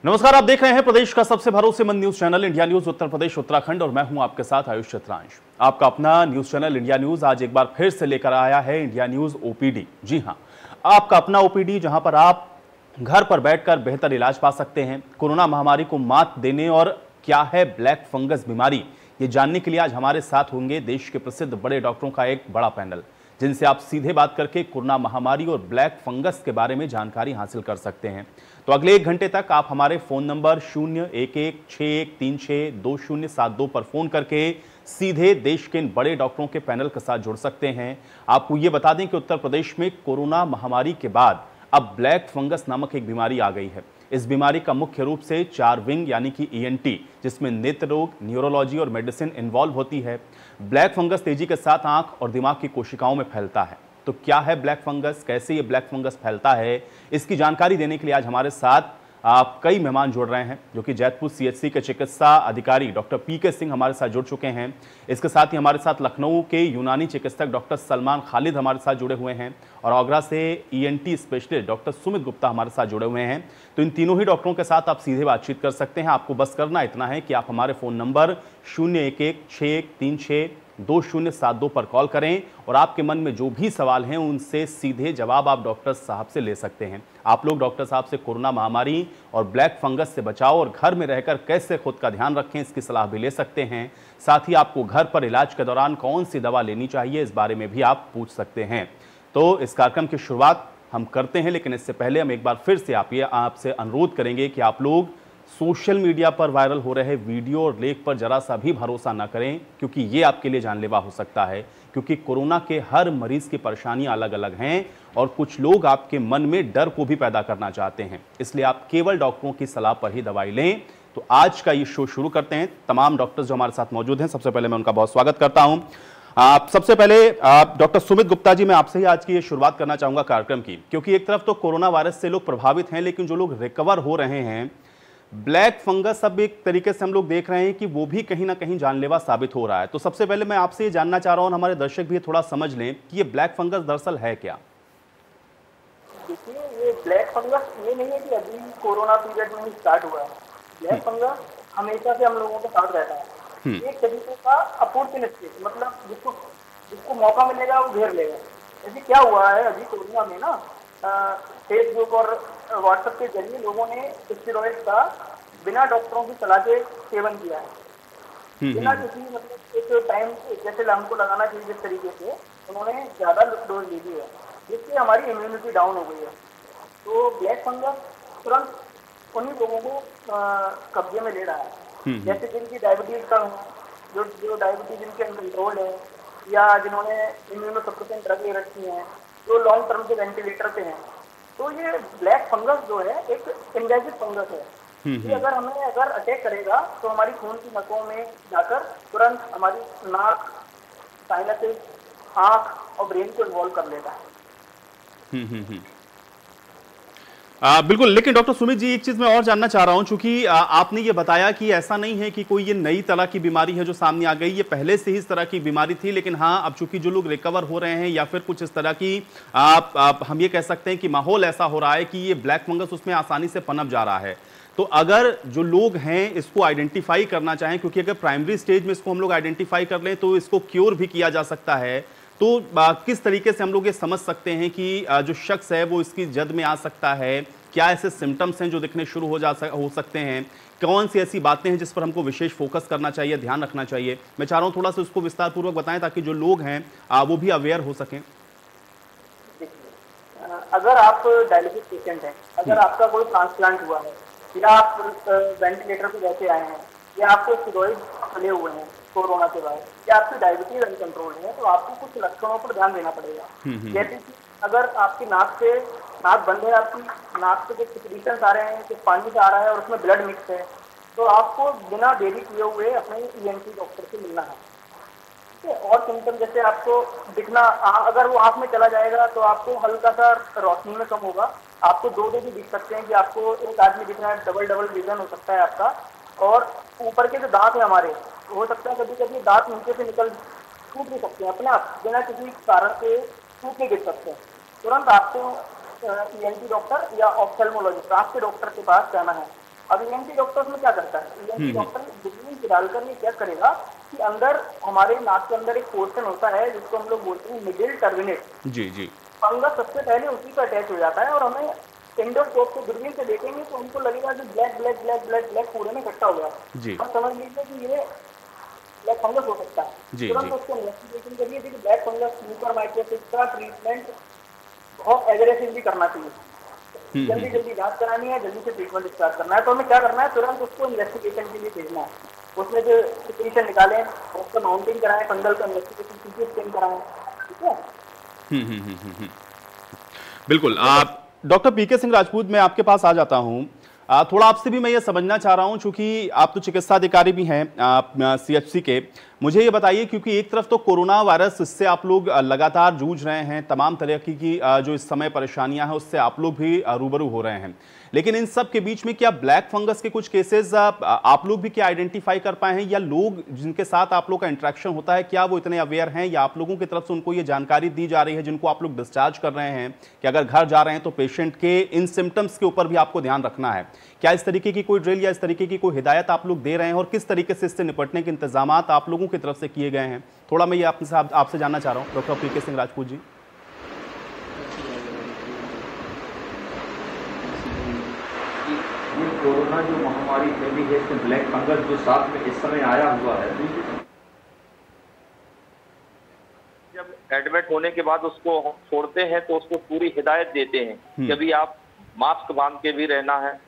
नमस्कार, आप देख रहे हैं प्रदेश का सबसे भरोसेमंद news channel India news Uttar Pradesh Uttarakhand और मैं हूं आपके साथ आयुष चित्रांश। आपका अपना न्यूज चैनल इंडिया न्यूज आज एक बार फिर से लेकर आया है इंडिया न्यूज ओपीडी। जी हां, आपका अपना ओपीडी, जहां पर आप घर पर बैठकर बेहतर इलाज पा सकते हैं। कोरोना महामारी को मात देने और क्या है ब्लैक फंगस बीमारी, ये जानने के लिए आज हमारे साथ होंगे देश के प्रसिद्ध बड़े डॉक्टरों का एक बड़ा पैनल, जिनसे आप सीधे बात करके कोरोना महामारी और ब्लैक फंगस के बारे में जानकारी हासिल कर सकते हैं। तो अगले 1 घंटे तक आप हमारे फोन नंबर 01161362072 पर फोन करके सीधे देश के इन बड़े डॉक्टरों के पैनल के साथ जुड़ सकते हैं। आपको ये बता दें कि उत्तर प्रदेश में कोरोना महामारी के बाद अब ब्लैक फंगस नामक एक बीमारी आ गई है। इस बीमारी का मुख्य रूप से 4 विंग यानी कि ईएनटी, जिसमें नेत्र रोग, न्यूरोलॉजी और मेडिसिन इन्वॉल्व होती है। ब्लैक फंगस तेजी के साथ आंख और दिमाग की कोशिकाओं में फैलता है। तो क्या है ब्लैक फंगस, कैसे ये ब्लैक फंगस फैलता है, इसकी जानकारी देने के लिए आज हमारे साथ कई मेहमान जुड़ रहे हैं, जो कि जैतपुर सीएचसी के चिकित्सा अधिकारी डॉक्टर पीके सिंह हमारे साथ जुड़ चुके हैं। इसके साथ ही हमारे साथ लखनऊ के यूनानी चिकित्सक डॉक्टर सलमान खालिद हमारे साथ जुड़े हुए हैं और आगरा से ENT specialist doctor Sumit Gupta हमारे साथ जुड़े हुए हैं। तो इन तीनों ही डॉक्टरों के साथ आप सीधे बातचीत कर सकते हैं। आपको बस करना इतना है कि आप हमारे फोन नंबर 01161362072 पर कॉल करें और आपके मन में जो भी सवाल हैं उनसे सीधे जवाब आप डॉक्टर साहब से ले सकते हैं। आप लोग डॉक्टर साहब से कोरोना महामारी और ब्लैक फंगस से बचाव और घर में रहकर कैसे खुद का ध्यान रखें, इसकी सलाह भी ले सकते हैं। साथ ही आपको घर पर इलाज के दौरान कौन सी दवा लेनी चाहिए, इस बारे में भी आप पूछ सकते हैं। तो इस कार्यक्रम की शुरुआत हम करते हैं, लेकिन इससे पहले हम एक बार फिर से आपसे अनुरोध करेंगे कि आप लोग सोशल मीडिया पर वायरल हो रहे वीडियो और लेख पर जरा सा भी भरोसा ना करें, क्योंकि ये आपके लिए जानलेवा हो सकता है। क्योंकि कोरोना के हर मरीज की परेशानियां अलग अलग हैं और कुछ लोग आपके मन में डर को भी पैदा करना चाहते हैं। इसलिए आप केवल डॉक्टरों की सलाह पर ही दवाई लें। तो आज का ये शो शुरू करते हैं। तमाम डॉक्टर्स जो हमारे साथ मौजूद हैं, सबसे पहले मैं उनका बहुत स्वागत करता हूं। सबसे पहले डॉक्टर सुमित गुप्ता जी, मैं आपसे ही आज की ये शुरुआत करना चाहूंगा कार्यक्रम की, क्योंकि एक तरफ तो कोरोना वायरस से लोग प्रभावित हैं, लेकिन जो लोग रिकवर हो रहे हैं, ब्लैक फंगस अब एक तरीके से हम लोग देख रहे हैं कि वो भी कहीं ना कहीं जानलेवा साबित हो रहा है। तो सबसे पहले मैं आपसे ये जानना चाह रहा हूं, हमारे दर्शक भी थोड़ा समझ लें कि ये ब्लैक फंगस दरअसल है क्या। देखिए, ये ब्लैक फंगस ये नहीं है कि अभी कोरोना पीरियड में ही स्टार्ट हुआ है। ब्लैक फंगस हमेशा से हम लोगों के साथ रहता है। एक तरीके का अपॉर्चुनिस्टिक, मतलब जिसको मौका मिलेगा वो घेर लेगा। ऐसे क्या हुआ है, अभी कोरोना में ना फेसबुक और व्हाट्सएप के जरिए लोगों ने स्टेरॉइड का बिना डॉक्टरों की सलाह के सेवन किया है। बिना किसी मतलब एक टाइम जैसे हमको लगाना चाहिए जिस तरीके से, उन्होंने ज़्यादा डोज ले ली है, जिससे हमारी इम्यूनिटी डाउन हो गई है। तो ब्लैक फंगस तुरंत उन्हीं लोगों को कब्जे में ले रहा है, जैसे जिनकी डायबिटीज का जो डायबिटीज जिनके कंट्रोल है, या जिन्होंने इम्यूनोसप्रेसेंट ड्रग ले रखी है, जो लॉन्ग टर्म के वेंटिलेटर पे हैं। तो ये ब्लैक फंगस जो है एक इन्वेजिव फंगस है। ये अगर अटैक करेगा तो हमारी खून की नसों में जाकर तुरंत हमारी नाक, साइनसेस, आंख और ब्रेन को इन्वॉल्व कर लेता है। बिल्कुल, लेकिन डॉक्टर सुमित जी, एक चीज मैं और जानना चाह रहा हूं, चूंकि आपने ये बताया कि ऐसा नहीं है कि कोई ये नई तरह की बीमारी है जो सामने आ गई, ये पहले से ही इस तरह की बीमारी थी, लेकिन हाँ, अब चूंकि जो लोग रिकवर हो रहे हैं या फिर कुछ इस तरह की हम ये कह सकते हैं कि माहौल ऐसा हो रहा है कि ये ब्लैक फंगस उसमें आसानी से पनप जा रहा है। तो अगर जो लोग हैं इसको आइडेंटिफाई करना चाहें, क्योंकि अगर प्राइमरी स्टेज में इसको हम लोग आइडेंटिफाई कर लें तो इसको क्योर भी किया जा सकता है, तो किस तरीके से हम लोग ये समझ सकते हैं कि जो शख्स है वो इसकी जद में आ सकता है? क्या ऐसे सिम्टम्स हैं जो दिखने शुरू हो सकते हैं? कौन सी ऐसी बातें हैं जिस पर हमको विशेष फोकस करना चाहिए, ध्यान रखना चाहिए? मैं चाह रहा हूँ थोड़ा सा उसको विस्तार पूर्वक बताएं ताकि जो लोग हैं वो भी अवेयर हो सकें। अगर आप डायलिसिस पेशेंट हैं, अगर आपका कोई ट्रांसप्लांट हुआ है, या आप वेंटिलेटर पे बैठे आए हैं, या आपको स्टेरॉइड चले हुए हैं कोरोना के बाद, या आपकी डायबिटीज अनकंट्रोल है, तो आपको कुछ लक्षणों पर ध्यान देना पड़ेगा। जैसे कि अगर आपकी नाक बंद है, आपकी नाक से कुछ सिक्रीशंस आ रहे हैं, कुछ पानी से आ रहा है और उसमें ब्लड मिक्स है, तो आपको बिना देरी किए हुए अपने ईएनटी डॉक्टर से मिलना है। ठीक है। और सिम्टम जैसे आपको दिखना, अगर वो आँख में चला जाएगा तो आपको हल्का सा रोशनी में कम होगा, आपको 2 भी दिख सकते हैं कि आपको एक आदमी दिख रहा है, डबल विजन हो सकता है आपका। और ऊपर के जो दांत है हमारे, हो सकता है कभी कभी दांत नीचे से टूट भी सकते हैं अपने आप, बिना किसी कारण से टूट के गिर सकते हैं। तुरंत आपको ईएनटी डॉक्टर या ऑफ्थेल्मोलॉजिस्ट, आँख के डॉक्टर के पास जाना है। अब ईएनटी डॉक्टर में क्या करता है, ईएनटी डॉक्टर दूरबीन डालकर ये क्या करेगा कि अंदर हमारे नाक के अंदर एक पोर्शन होता है जिसको हम लोग बोलते हैं मिडिल टर्मिनेट। जी जी। फंगस सबसे पहले उसी पर अटैच हो जाता है और हमें एंडोस्कोप से दूरबीन से देखेंगे तो उनको लगेगा कि black black black black black पूरे में इकट्ठा हुआ है। जी अब समझ लीजिए कि ये ब्लैक फंगस हो सकता है। जी तुरंत जी। उसको इन्वेस्टिगेशन करिए कि ब्लैक फंगस म्यूकोरमाइकोसिस का ट्रीटमेंट बहुत एग्रेसिवली करना चाहिए। जल्दी जल्दी जांच करानी है, जल्दी से ट्रीटमेंट स्टार्ट करना है। तो हमें क्या करना है, तुरंत उसको इन्वेस्टिगेशन के लिए भेजना है। उसमें जो सिक्रीशन निकालें, उसका माउंटिंग कराएं, फंगल का इन्वेस्टिगेशन सीटी स्कैन कराएं, ठीक है। बिल्कुल। आप डॉक्टर पीके सिंह राजपूत, मैं आपके पास आ जाता हूं। थोड़ा आपसे भी मैं ये समझना चाह रहा हूं, चूंकि आप तो चिकित्सा अधिकारी भी हैं सीएचसी के। मुझे ये बताइए, क्योंकि एक तरफ तो कोरोना वायरस, इससे आप लोग लगातार जूझ रहे हैं, तमाम तरह की जो इस समय परेशानियां हैं उससे आप लोग भी रूबरू हो रहे हैं, लेकिन इन सब के बीच में क्या ब्लैक फंगस के कुछ केसेस आप लोग भी क्या आइडेंटिफाई कर पाए हैं, या लोग जिनके साथ आप लोग का इंटरेक्शन होता है क्या वो इतने अवेयर हैं, या आप लोगों की तरफ से उनको ये जानकारी दी जा रही है जिनको आप लोग डिस्चार्ज कर रहे हैं कि अगर घर जा रहे हैं तो पेशेंट के इन सिम्टम्स के ऊपर भी आपको ध्यान रखना है? क्या इस तरीके की कोई ड्रिल या इस तरीके की कोई हिदायत आप लोग दे रहे हैं, और किस तरीके से इससे निपटने के इंतजाम आप लोगों की तरफ से किए गए हैं? थोड़ा मैं ये आपसे जानना चाह रहा हूँ डॉक्टर पीके सिंह राजपूत जी। ये कोरोना जो महामारी फैली है, इसमें ब्लैक फंगस जो साथ में इस समय आया हुआ है, जब एडमिट होने के बाद उसको हम छोड़ते हैं तो उसको पूरी हिदायत देते हैं कि अभी आप मास्क बांध के भी रहना है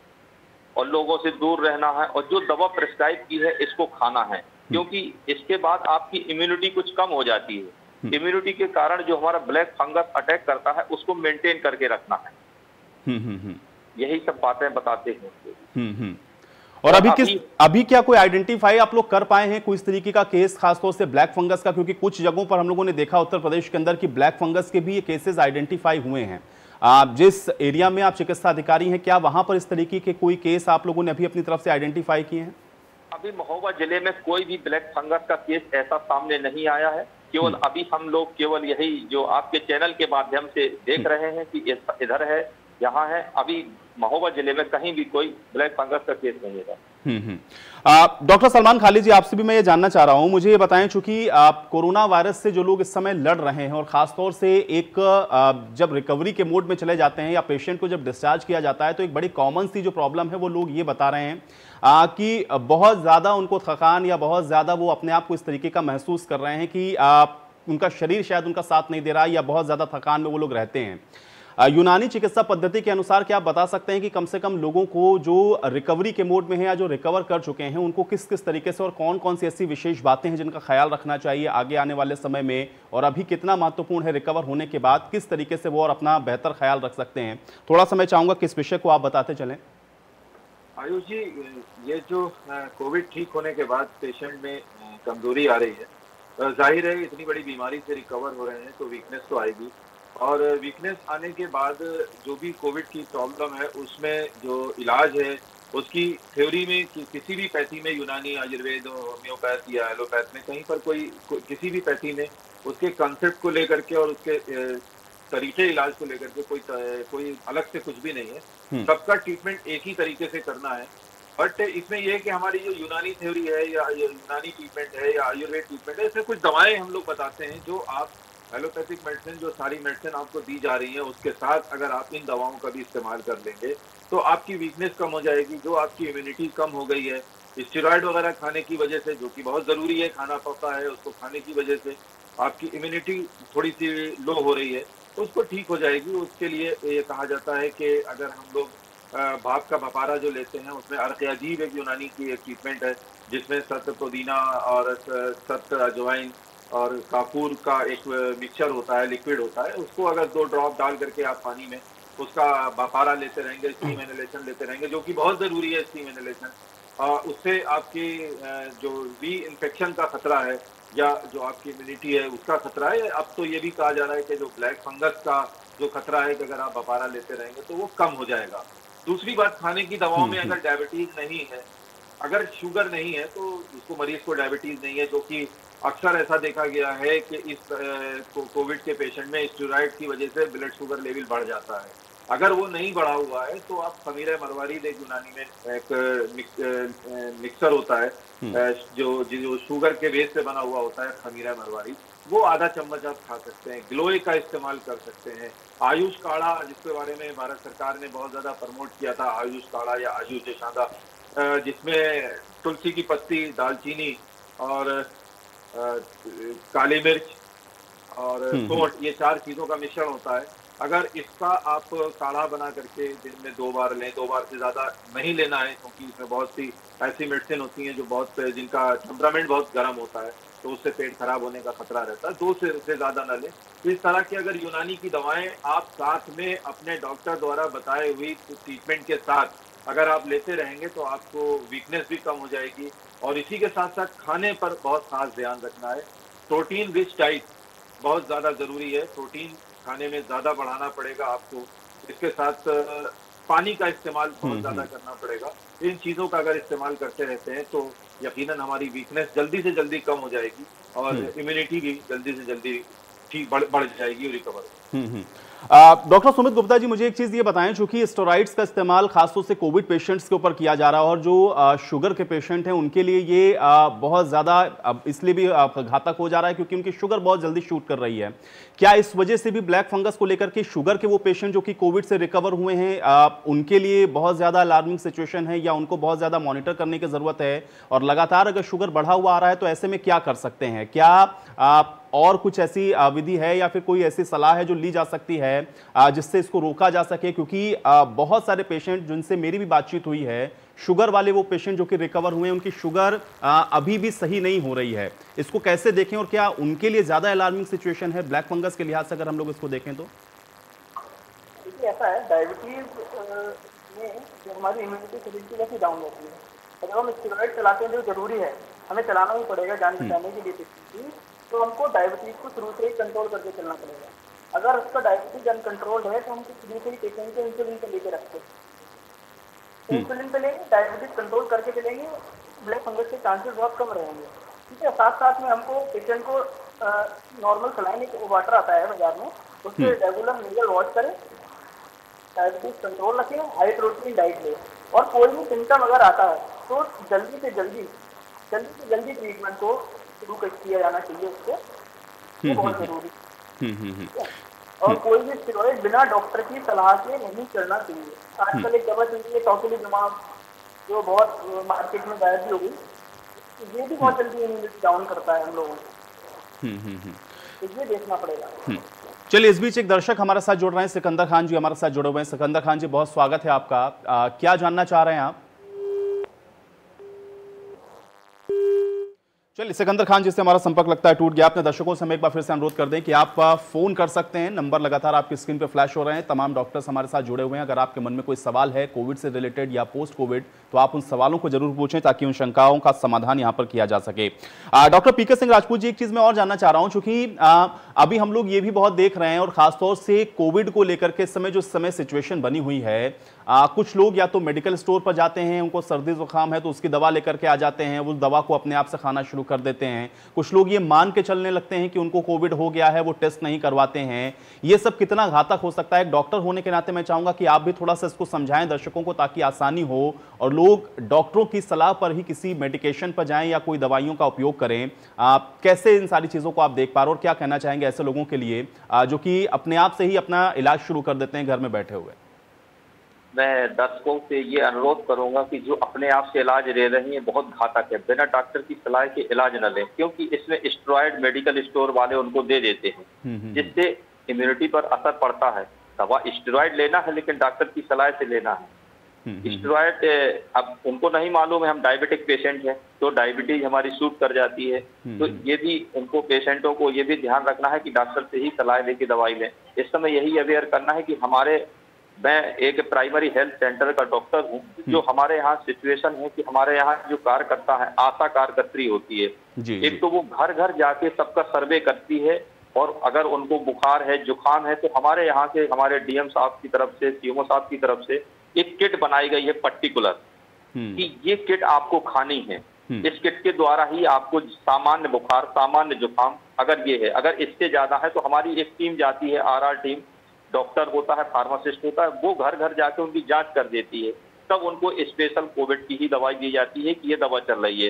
और लोगों से दूर रहना है, और जो दवा प्रिस्क्राइब की है इसको खाना है, क्योंकि इसके बाद आपकी इम्यूनिटी कुछ कम हो जाती है। इम्यूनिटी के कारण जो हमारा ब्लैक फंगस अटैक करता है उसको मेंटेन करके रखना है। यही सब बातें बताते हैं। और अभी क्या कोई आइडेंटिफाई आप लोग कर पाए हैं कोई इस तरीके का केस, खासतौर से ब्लैक फंगस का? क्योंकि कुछ जगहों पर हम लोगों ने देखा उत्तर प्रदेश के अंदर कि ब्लैक फंगस के भी ये केसेस आइडेंटिफाई हुए हैं। आप जिस एरिया में आप चिकित्सा अधिकारी हैं, क्या वहां पर इस तरीके के कोई केस आप लोगों ने अभी अपनी तरफ से आइडेंटिफाई किए हैं? अभी महोबा जिले में कोई भी ब्लैक फंगस का केस ऐसा सामने नहीं आया है। केवल अभी हम लोग केवल यही जो आपके चैनल के माध्यम से देख रहे हैं कि इधर है, यहाँ है। अभी महोबा जिले में कहीं भी कोई ब्लैक फंगस का केस नहीं है। डॉक्टर सलमान खालिद जी, आपसे भी मैं ये जानना चाह रहा हूं, मुझे ये बताएं, चूंकि आप कोरोना वायरस से जो लोग इस समय लड़ रहे हैं और खासतौर से एक जब रिकवरी के मोड में चले जाते हैं या पेशेंट को जब डिस्चार्ज किया जाता है, तो एक बड़ी कॉमन सी जो प्रॉब्लम है वो लोग ये बता रहे हैं कि बहुत ज्यादा उनको थकान या बहुत ज्यादा वो अपने आप को इस तरीके का महसूस कर रहे हैं कि उनका शरीर शायद उनका साथ नहीं दे रहा, या बहुत ज्यादा थकान में वो लोग रहते हैं। यूनानी चिकित्सा पद्धति के अनुसार क्या आप बता सकते हैं कि कम से कम लोगों को जो रिकवरी के मोड में है या जो रिकवर कर चुके हैं उनको किस किस तरीके से और कौन कौन सी ऐसी विशेष बातें हैं जिनका ख्याल रखना चाहिए आगे आने वाले समय में, और अभी कितना महत्वपूर्ण है रिकवर होने के बाद किस तरीके से वो और अपना बेहतर ख्याल रख सकते हैं? थोड़ा सा मैं चाहूंगा कि इस विषय को आप बताते चलें। आयुष जी, ये जो कोविड ठीक होने के बाद पेशेंट में कमजोरी आ रही है, जाहिर है इतनी बड़ी बीमारी से रिकवर हो रहे हैं तो वीकनेस तो आएगी, और वीकनेस आने के बाद जो भी कोविड की प्रॉब्लम है उसमें जो इलाज है उसकी थ्योरी में किसी भी पैथी में, यूनानी, आयुर्वेद, होम्योपैथ या एलोपैथ में, कहीं पर किसी भी पैथी में उसके कंसेप्ट को लेकर के और उसके तरीके इलाज को लेकर के कोई अलग से कुछ भी नहीं है। सबका ट्रीटमेंट एक ही तरीके से करना है। बट इसमें यह है कि हमारी जो यूनानी थ्योरी है या यूनानी ट्रीटमेंट है या आयुर्वेद ट्रीटमेंट है, इसमें कुछ दवाएं हम लोग बताते हैं जो आप एलोपैथिक मेडिसिन, जो सारी मेडिसिन आपको दी जा रही है उसके साथ अगर आप इन दवाओं का भी इस्तेमाल कर लेंगे तो आपकी वीकनेस कम हो जाएगी, जो आपकी इम्यूनिटी कम हो गई है स्टेरॉइड वगैरह खाने की वजह से, जो कि बहुत ज़रूरी है, खाना पड़ता है, उसको खाने की वजह से आपकी इम्यूनिटी थोड़ी सी लो हो रही है, तो उसको ठीक हो जाएगी। उसके लिए ये कहा जाता है कि अगर हम लोग भाप का भपारा जो लेते हैं उसमें अर्क-ए-अजीब एक यूनानी की एक ट्रीटमेंट है जिसमें सत्त पुदीना और सत्त अजवाइन और काफूर का एक मिक्सचर होता है, लिक्विड होता है, उसको अगर 2 ड्रॉप डाल करके आप पानी में उसका भपारा लेते रहेंगे, स्टीम इनहेलेशन लेते रहेंगे, जो कि बहुत ज़रूरी है स्टीम इनहेलेशन, उससे आपकी जो री इन्फेक्शन का खतरा है या जो आपकी इम्यूनिटी है उसका खतरा है। अब तो ये भी कहा जा रहा है कि जो ब्लैक फंगस का जो खतरा है कि अगर आप भपारा लेते रहेंगे तो वो कम हो जाएगा। दूसरी बात, खाने की दवाओं में अगर डायबिटीज नहीं है, अगर शुगर नहीं है, तो उसको मरीज को डायबिटीज नहीं है, जो कि अक्सर ऐसा देखा गया है कि इस कोविड के पेशेंट में स्टेरॉइड की वजह से ब्लड शुगर लेवल बढ़ जाता है। अगर वो नहीं बढ़ा हुआ है तो आप खमीरा मरवारीद, एक यूनानी में एक मिक्सर होता है जो जो शुगर के बेस से बना हुआ होता है, खमीरा मरवारीद, वो आधा चम्मच आप खा सकते हैं। गिलोय का इस्तेमाल कर सकते हैं। आयुष काढ़ा, जिसके बारे में भारत सरकार ने बहुत ज्यादा प्रमोट किया था, आयुष काढ़ा या आयुष जेशादा, जिसमें तुलसी की पत्ती, दालचीनी और काली मिर्च और सौंठ, ये 4 चीजों का मिश्रण होता है। अगर इसका आप काढ़ा बना करके दिन में 2 बार लें, 2 बार से ज्यादा नहीं लेना है, क्योंकि इसमें बहुत सी ऐसी मेडिसिन होती हैं जो जिनका टेम्परामेंट बहुत गर्म होता है, तो उससे पेट खराब होने का खतरा रहता है। 2 से ज्यादा न लें। तो इस तरह की अगर यूनानी की दवाएं आप साथ में अपने डॉक्टर द्वारा बताए हुई ट्रीटमेंट के साथ अगर आप लेते रहेंगे तो आपको वीकनेस भी कम हो जाएगी। और इसी के साथ साथ खाने पर बहुत खास ध्यान रखना है। प्रोटीन रिच डाइट बहुत ज्यादा जरूरी है। प्रोटीन खाने में ज्यादा बढ़ाना पड़ेगा आपको। इसके साथ पानी का इस्तेमाल बहुत ज्यादा करना पड़ेगा। इन चीजों का अगर इस्तेमाल करते रहते हैं तो यकीनन हमारी वीकनेस जल्दी से जल्दी कम हो जाएगी और इम्यूनिटी भी जल्दी से जल्दी ठीक बढ़ जाएगी और रिकवर। डॉक्टर सुमित गुप्ता जी, मुझे एक चीज ये बताएं, चूंकि स्टेरॉइड्स का इस्तेमाल खासतौर से कोविड पेशेंट्स के ऊपर किया जा रहा है और जो शुगर के पेशेंट हैं उनके लिए ये बहुत ज्यादा इसलिए भी घातक हो जा रहा है क्योंकि उनकी शुगर बहुत जल्दी शूट कर रही है। क्या इस वजह से भी ब्लैक फंगस को लेकर के शुगर के वो पेशेंट जो कि कोविड से रिकवर हुए हैं उनके लिए बहुत ज्यादा अलार्मिंग सिचुएशन है या उनको बहुत ज्यादा मॉनिटर करने की जरूरत है? और लगातार अगर शुगर बढ़ा हुआ आ रहा है तो ऐसे में क्या कर सकते हैं? क्या और कुछ ऐसी विधि है या फिर कोई ऐसी सलाह है जो ली जा सकती है जिससे इसको रोका जा सके? क्योंकि बहुत सारे पेशेंट जिनसे मेरी भी बातचीत हुई है, शुगर वाले वो पेशेंट जो कि रिकवर हुए हैं, उनकी शुगर अभी भी सही नहीं हो रही है। इसको कैसे देखें और क्या उनके लिए ज्यादा अलार्मिंग सिचुएशन है ब्लैक फंगस के लिहाज से अगर हम लोग इसको देखें तो? देखिए ऐसा है, डायबिटीज में जो हमारी इम्यूनिटी कैपेसिटी वैसे डाउन होती है। तो जब हम स्टेरॉइड चलाते हैं जो जरूरी है, हमें चलाना ही पड़ेगा जान बचाने के लिए, तो हमको डायबिटीज को शुरू से ही कंट्रोल करके चलना पड़ेगा। अगर उसका डायबिटीज अनकंट्रोल्ड है तो हम शुरू से ही पेशेंट को इंसुलिन पे लेके रखते हैं। इंसुलिन पे लेंगे, डायबिटीज कंट्रोल करके चलेंगे, ब्लैक फंगस के चांसेस बहुत कम रहेंगे। ठीक है, साथ साथ में हमको पेशेंट को नॉर्मल सलाइन एक वाटर आता है बाजार में, उससे रेगुलर नेजल वॉश करें, डायबिटीज कंट्रोल रखें, हाई प्रोटीन डाइट लें। और कोई भी सिम्टम अगर आता है तो जल्दी से जल्दी ट्रीटमेंट को शुरू किया जाना चाहिए उसको, बहुत जरूरी है। और कोई भी स्टेरॉइड बिना डॉक्टर की सलाह से नहीं चलना चाहिए। आजकल एक दवा चल रही है टोसिलिजुमाब, जो बहुत मार्केट में गायब भी हो गई, ये भी बहुत जल्दी इम्यूनिटी डाउन करता है हम लोगों को, इसलिए देखना पड़ेगा। चलिए, इस बीच एक दर्शक हमारे साथ जुड़ रहे हैं, सिकंदर खान जी हमारे साथ जुड़े हुए हैं। सिकंदर खान जी, बहुत स्वागत है आपका। क्या जानना चाह रहे हैं आप? चलिए, सिकंदर खान जिससे हमारा संपर्क लगता है टूट गया। अपने दर्शकों से हम एक बार फिर से अनुरोध कर दें कि आप फोन कर सकते हैं, नंबर लगातार आपकी स्क्रीन पे फ्लैश हो रहे हैं। तमाम डॉक्टर्स हमारे साथ जुड़े हुए हैं। अगर आपके मन में कोई सवाल है कोविड से रिलेटेड या पोस्ट कोविड, तो आप उन सवालों को जरूर पूछें ताकि उन शंकाओं का समाधान यहां पर किया जा सके। डॉक्टर पीके सिंह राजपूत जी, एक चीज मैं और जानना चाह रहा हूं, चूंकि अभी हम लोग ये भी बहुत देख रहे हैं और खासतौर से कोविड को लेकर के समय जो समय सिचुएशन बनी हुई है, कुछ लोग या तो मेडिकल स्टोर पर जाते हैं, उनको सर्दी जुकाम है तो उसकी दवा लेकर के आ जाते हैं, उस दवा को अपने आप से खाना शुरू कर देते हैं। कुछ लोग ये मान के चलने लगते हैं कि उनको कोविड हो गया है, वो टेस्ट नहीं करवाते हैं। ये सब कितना घातक हो सकता है? एक डॉक्टर होने के नाते मैं चाहूंगा कि आप भी थोड़ा सा इसको समझाएं दर्शकों को, ताकि आसानी हो और लोग डॉक्टरों की सलाह पर ही किसी मेडिकेशन पर जाएं या कोई दवाइयों का उपयोग करें। कैसे इन सारी चीजों को आप देख पा रहे हो और क्या कहना चाहेंगे ऐसे लोगों के लिए जो कि अपने आप से ही अपना इलाज शुरू कर देते हैं घर में बैठे हुए? मैं दर्शकों से ये अनुरोध करूंगा कि जो अपने आप से इलाज ले रही हैं बहुत घातक है, बिना डॉक्टर की सलाह के इलाज न लें, क्योंकि इसमें स्टेरॉइड मेडिकल स्टोर वाले उनको दे देते हैं, जिससे इम्यूनिटी पर असर पड़ता है। दवा स्टेरॉइड लेना है लेकिन डॉक्टर की सलाह से लेना है। स्टेरॉइड अब उनको नहीं मालूम है हम डायबिटिक पेशेंट हैं तो डायबिटीज हमारी शूट कर जाती है, तो ये भी उनको पेशेंटों को ये भी ध्यान रखना है कि डॉक्टर से ही सलाह लेके दवाई लें। इस समय यही अवेयर करना है कि मैं एक प्राइमरी हेल्थ सेंटर का डॉक्टर हूँ, जो हमारे यहाँ सिचुएशन है कि हमारे यहाँ जो कार्यकर्ता है, आशा कार्यकर्त्री होती है, एक तो वो घर घर जाके सबका सर्वे करती है और अगर उनको बुखार है, जुकाम है, तो हमारे यहाँ से हमारे डीएम साहब की तरफ से, सीएमओ साहब की तरफ से एक किट बनाई गई है पर्टिकुलर कि ये किट आपको खानी है। इस किट के द्वारा ही आपको सामान्य बुखार, सामान्य जुकाम अगर ये है, अगर इससे ज्यादा है तो हमारी एक टीम जाती है, आरआर टीम, डॉक्टर होता है, फार्मासिस्ट होता है, वो घर घर जाके उनकी जांच कर देती है। तब उनको स्पेशल कोविड की ही दवाई दी जाती है कि ये दवा चल रही है।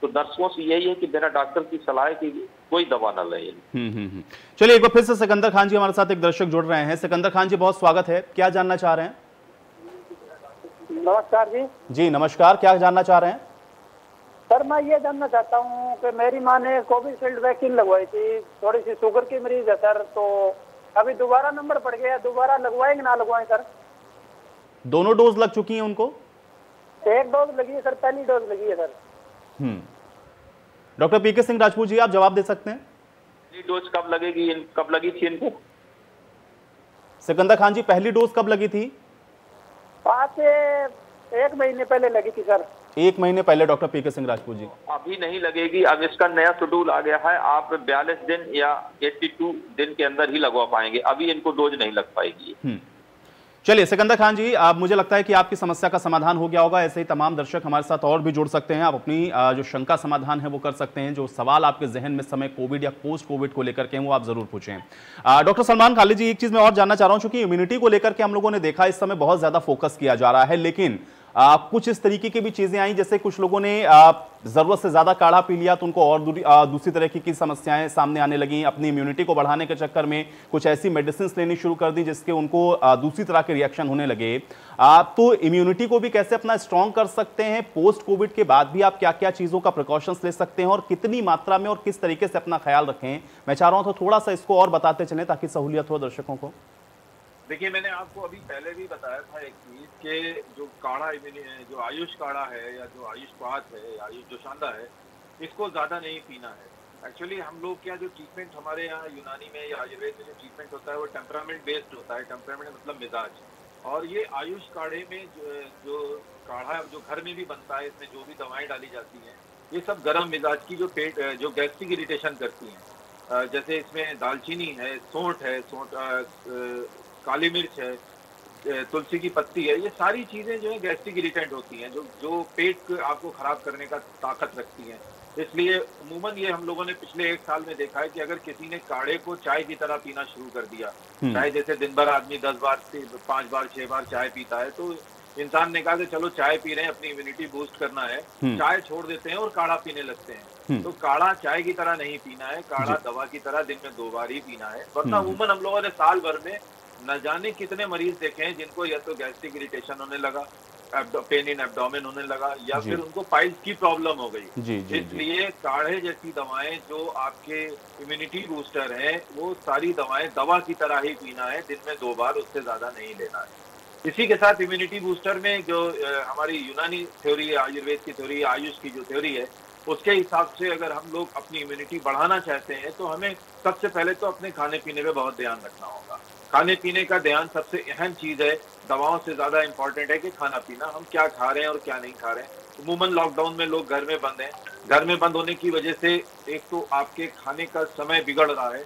तो नर्सों से यही है कि बिना डॉक्टर की सलाह की कोई दवा न लें। चलिए एक बार फिर से सिकंदर खान जी हमारे साथ एक दर्शक जुड़ रहे हैं। सिकंदर खान जी बहुत स्वागत है, क्या जानना चाह रहे हैं? नमस्कार जी। जी नमस्कार, क्या जानना चाह रहे हैं? सर मैं ये जानना चाहता हूँ कि मेरी माँ ने कोविशील्ड वैक्सीन लगवाई थी, थोड़ी सी शुगर की मरीज है सर, तो अभी दोबारा नंबर पड़ गया, दोबारा लगवाएंगे ना लगवाएं सर? दोनों डोज लग चुकी हैं उनको? एक डोज लगी है सर, पहली डोज लगी है सर। डॉक्टर पीके सिंह राजपूत जी आप जवाब दे सकते हैं। पहली डोज कब लगेगी, कब लगी थी इनको? सिकंदर खान जी पहली डोज कब लगी थी? 5 से 1 महीने पहले लगी थी सर। 1 महीने पहले डॉक्टर पीके सिंह राजपूत जी। अभी नहीं लगेगी, अब इसका नया शेड्यूल आ गया है, आप 42 दिन या 82 दिन के अंदर ही लगवा पाएंगे, अभी इनको डोज नहीं लग पाएगी। चलिए सिकंदर खान जी, आप मुझे लगता है कि आपकी समस्या का समाधान हो गया होगा। ऐसे ही तमाम दर्शक हमारे साथ और भी जुड़ सकते हैं, आप अपनी जो शंका समाधान है वो कर सकते हैं। जो सवाल आपके जहन में समय कोविड या पोस्ट कोविड को लेकर के हैं वो आप जरूर पूछें। डॉक्टर सलमान खालिद जी, एक चीज मैं और जानना चाह रहा हूं, क्योंकि इम्यूनिटी को लेकर के हम लोगों ने देखा इस समय बहुत ज्यादा फोकस किया जा रहा है, लेकिन कुछ इस तरीके की भी चीजें आई, जैसे कुछ लोगों ने जरूरत से ज्यादा काढ़ा पी लिया तो उनको और दूसरी तरह की समस्याएं सामने आने लगी। अपनी इम्यूनिटी को बढ़ाने के चक्कर में कुछ ऐसी मेडिसिन लेनी शुरू कर दी जिसके उनको दूसरी तरह के रिएक्शन होने लगे। तो इम्यूनिटी को भी कैसे अपना स्ट्रॉन्ग कर सकते हैं? पोस्ट कोविड के बाद भी आप क्या क्या चीजों का प्रिकॉशंस ले सकते हैं और कितनी मात्रा में और किस तरीके से अपना ख्याल रखें? मैं चाह रहा हूं तो थोड़ा सा इसको और बताते चलें ताकि सहूलियत हो दर्शकों को। देखिए, मैंने आपको अभी पहले भी बताया था एक चीज कि जो काढ़ा, जो आयुष काढ़ा है या जो आयुष पात है, आयुष जोशांदा है, इसको ज्यादा नहीं पीना है। एक्चुअली हम लोग क्या, जो ट्रीटमेंट हमारे यहाँ यूनानी में या आयुर्वेद में जो ट्रीटमेंट होता है वो टेम्परामेंट बेस्ड होता है। टेम्परामेंट मतलब मिजाज। और ये आयुष काढ़े में जो काढ़ा जो घर में भी बनता है, इसमें जो भी दवाएं डाली जाती हैं, ये सब गर्म मिजाज की जो गैस्ट्रिक इरिटेशन करती हैं। जैसे इसमें दालचीनी है, सौंठ है, काली मिर्च है, तुलसी की पत्ती है, ये सारी चीजें जो है गैस्ट्रिक इरिटेंट होती हैं, जो पेट आपको खराब करने का ताकत रखती हैं। इसलिए अमूमन ये हम लोगों ने पिछले 1 साल में देखा है कि अगर किसी ने काढ़े को चाय की तरह पीना शुरू कर दिया, चाहे जैसे दिन भर आदमी 10 बार से 5 बार 6 बार चाय पीता है, तो इंसान ने कहा कि चलो चाय पी रहे हैं, अपनी इम्यूनिटी बूस्ट करना है, चाय छोड़ देते हैं और काढ़ा पीने लगते हैं। तो काढ़ा चाय की तरह नहीं पीना है, काढ़ा दवा की तरह दिन में 2 बार ही पीना है। वरना अमूमन हम लोगों ने साल भर में न जाने कितने मरीज देखे हैं जिनको या तो गैस्ट्रिक इरिटेशन होने लगा, पेन इन एब्डोमेन होने लगा, या फिर उनको पाइल्स की प्रॉब्लम हो गई। इसलिए काढ़े जैसी दवाएं जो आपके इम्यूनिटी बूस्टर हैं, वो सारी दवाएं दवा की तरह ही पीना है, दिन में 2 बार, उससे ज्यादा नहीं लेना है। इसी के साथ इम्यूनिटी बूस्टर में जो हमारी यूनानी थ्योरी है, आयुर्वेद की थ्योरी, आयुष की जो थ्योरी है, उसके हिसाब से अगर हम लोग अपनी इम्यूनिटी बढ़ाना चाहते हैं तो हमें सबसे पहले तो अपने खाने पीने पे बहुत ध्यान रखना होगा। खाने पीने का ध्यान सबसे अहम चीज है, दवाओं से ज्यादा इंपॉर्टेंट है कि खाना पीना, हम क्या खा रहे हैं और क्या नहीं खा रहे हैं। अमूमन लॉकडाउन में लोग घर में बंद हैं, घर में बंद होने की वजह से एक तो आपके खाने का समय बिगड़ रहा है,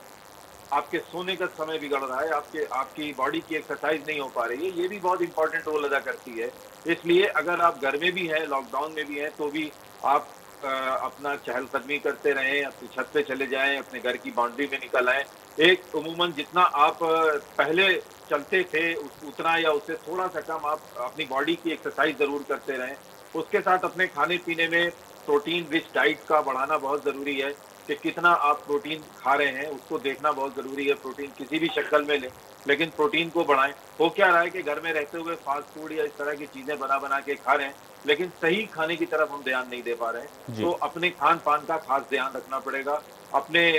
आपके सोने का समय बिगड़ रहा है, आपकी बॉडी की एक्सरसाइज नहीं हो पा रही है, ये भी बहुत इंपॉर्टेंट रोल अदा करती है। इसलिए अगर आप घर में भी हैं, लॉकडाउन में भी हैं, तो भी आप अपना चहलकदमी करते रहें, अपनी छत पे चले जाएं, अपने घर की बाउंड्री में निकल आएं। एक अमूमन जितना आप पहले चलते थे उतना या उससे थोड़ा सा कम आप अपनी बॉडी की एक्सरसाइज जरूर करते रहें। उसके साथ अपने खाने पीने में प्रोटीन रिच डाइट का बढ़ाना बहुत जरूरी है कि कितना आप प्रोटीन खा रहे हैं, उसको देखना बहुत जरूरी है। प्रोटीन किसी भी शक्ल में लें, लेकिन प्रोटीन को बढ़ाएं। हो क्या रहा है कि घर में रहते हुए फास्ट फूड या इस तरह की चीजें बना के खा रहे हैं, लेकिन सही खाने की तरफ हम ध्यान नहीं दे पा रहे हैं। तो अपने खान पान का खास ध्यान रखना पड़ेगा, अपने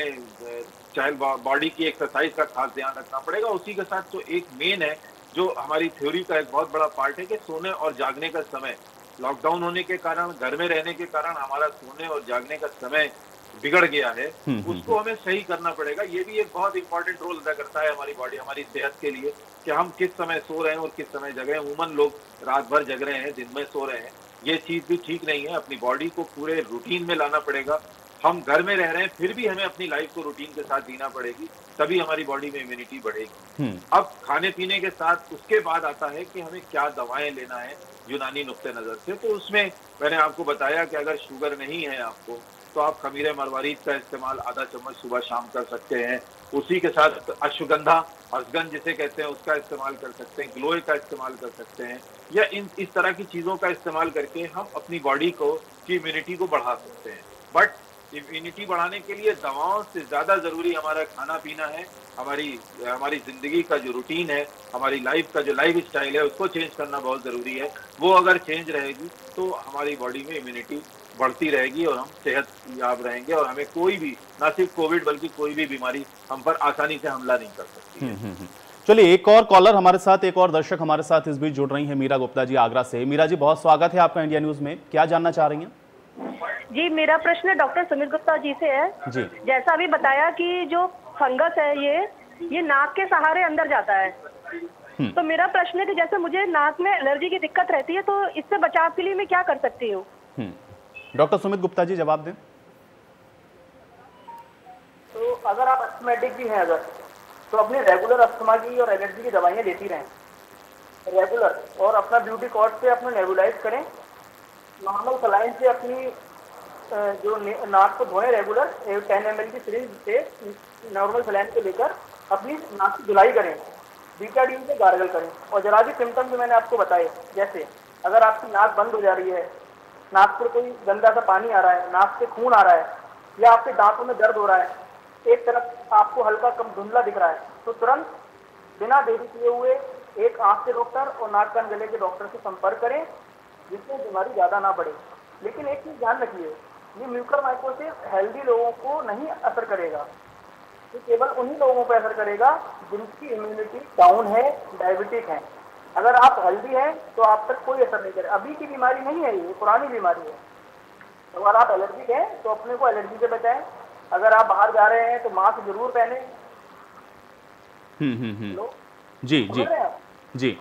चाइल्ड बॉडी की एक्सरसाइज का खास ध्यान रखना पड़ेगा। उसी के साथ तो एक मेन है जो हमारी थ्योरी का एक बहुत बड़ा पार्ट है कि सोने और जागने का समय, लॉकडाउन होने के कारण, घर में रहने के कारण हमारा सोने और जागने का समय बिगड़ गया है, उसको हमें सही करना पड़ेगा। ये भी एक बहुत इंपॉर्टेंट रोल अदा करता है हमारी बॉडी, हमारी सेहत के लिए, कि हम किस समय सो रहे हैं और किस समय जग रहे हैं। अमूमन लोग रात भर जग रहे हैं, दिन में सो रहे हैं, ये चीज भी ठीक नहीं है। अपनी बॉडी को पूरे रूटीन में लाना पड़ेगा। हम घर में रह रहे हैं, फिर भी हमें अपनी लाइफ को रूटीन के साथ जीना पड़ेगी, तभी हमारी बॉडी में इम्यूनिटी बढ़ेगी। अब खाने पीने के साथ उसके बाद आता है कि हमें क्या दवाएं लेना है यूनानी नुक्ते नजर से। तो उसमें मैंने आपको बताया कि अगर शुगर नहीं है आपको, तो आप खमीरे मरवारीद का इस्तेमाल आधा चम्मच सुबह शाम कर सकते हैं। उसी के साथ अश्वगंधा, हर्षगंध जिसे कहते हैं, उसका इस्तेमाल कर सकते हैं, गिलोय का इस्तेमाल कर सकते हैं, या इस तरह की चीजों का इस्तेमाल करके हम अपनी बॉडी की इम्यूनिटी को बढ़ा सकते हैं। बट इम्यूनिटी बढ़ाने के लिए दवाओं से ज्यादा जरूरी हमारा खाना पीना है, हमारी जिंदगी का जो रूटीन है, हमारी लाइफ का जो लाइफ स्टाइल है, उसको चेंज करना बहुत जरूरी है। वो अगर चेंज रहेगी तो हमारी बॉडी में इम्यूनिटी बढ़ती रहेगी और हम सेहत याब रहेंगे और हमें कोई भी, ना सिर्फ कोविड बल्कि कोई भी बीमारी हम पर आसानी से हमला नहीं कर सकती है। चलिए, एक और कॉलर हमारे साथ, एक और दर्शक हमारे साथ इस बीच जुड़ रही हैं, मीरा गुप्ता जी आगरा से। मीरा जी, बहुत स्वागत है आपका इंडिया न्यूज में। क्या जानना चाह रही हैं? जी, मेरा प्रश्न डॉक्टर सुमित गुप्ता जी से है। जी। जैसा अभी बताया कि जो फंगस है ये नाक के सहारे अंदर जाता है, तो मेरा प्रश्न है कि जैसे मुझे नाक में एलर्जी की दिक्कत रहती है, तो इससे बचाव के लिए मैं क्या कर सकती हूँ? डॉक्टर सुमित गुप्ता जी जवाब दें। तो अगर आप अस्थमेटिक भी हैं तो अपने रेगुलर अस्थमा की और एलर्जी की दवाइयाँ लेती रहें रेगुलर, और अपना ब्यूटी कॉर्ड से अपना नेबुलाइज करें। नॉर्मल सलाइन से अपनी जो नाक को धोएं रेगुलर, 10 ml की सिरिंज से नॉर्मल सलाइन को लेकर अपनी नाक की धुलाई करें, बीटाडीन से गार्गल करें। और जरा भी सिम्टम जो मैंने आपको बताए, जैसे अगर आपकी नाक बंद हो जा रही है, नाक पर कोई गंदा सा पानी आ रहा है, नाक से खून आ रहा है, या आपके दांतों में दर्द हो रहा है, एक तरफ आपको हल्का कम धुंधला दिख रहा है, तो तुरंत बिना देरी किए हुए एक आंख के डॉक्टर और नाक कान गले के डॉक्टर से संपर्क करें, जिससे बीमारी ज़्यादा ना बढ़े। लेकिन एक चीज़ ध्यान रखिए, ये म्यूकरमाइकोसिस हेल्दी लोगों को नहीं असर करेगा, ये केवल उन्हीं लोगों पर असर करेगा जिनकी इम्यूनिटी डाउन है, डायबिटिक है। अगर आप हेल्दी हैं तो आप तक कोई असर नहीं करे। अभी की बीमारी नहीं है, ये पुरानी बीमारी है। तो अगर आप एलर्जिक हैं तो अपने को एलर्जी से बचाएं। अगर आप बाहर जा रहे हैं तो मास्क जरूर पहने। जी जी जी।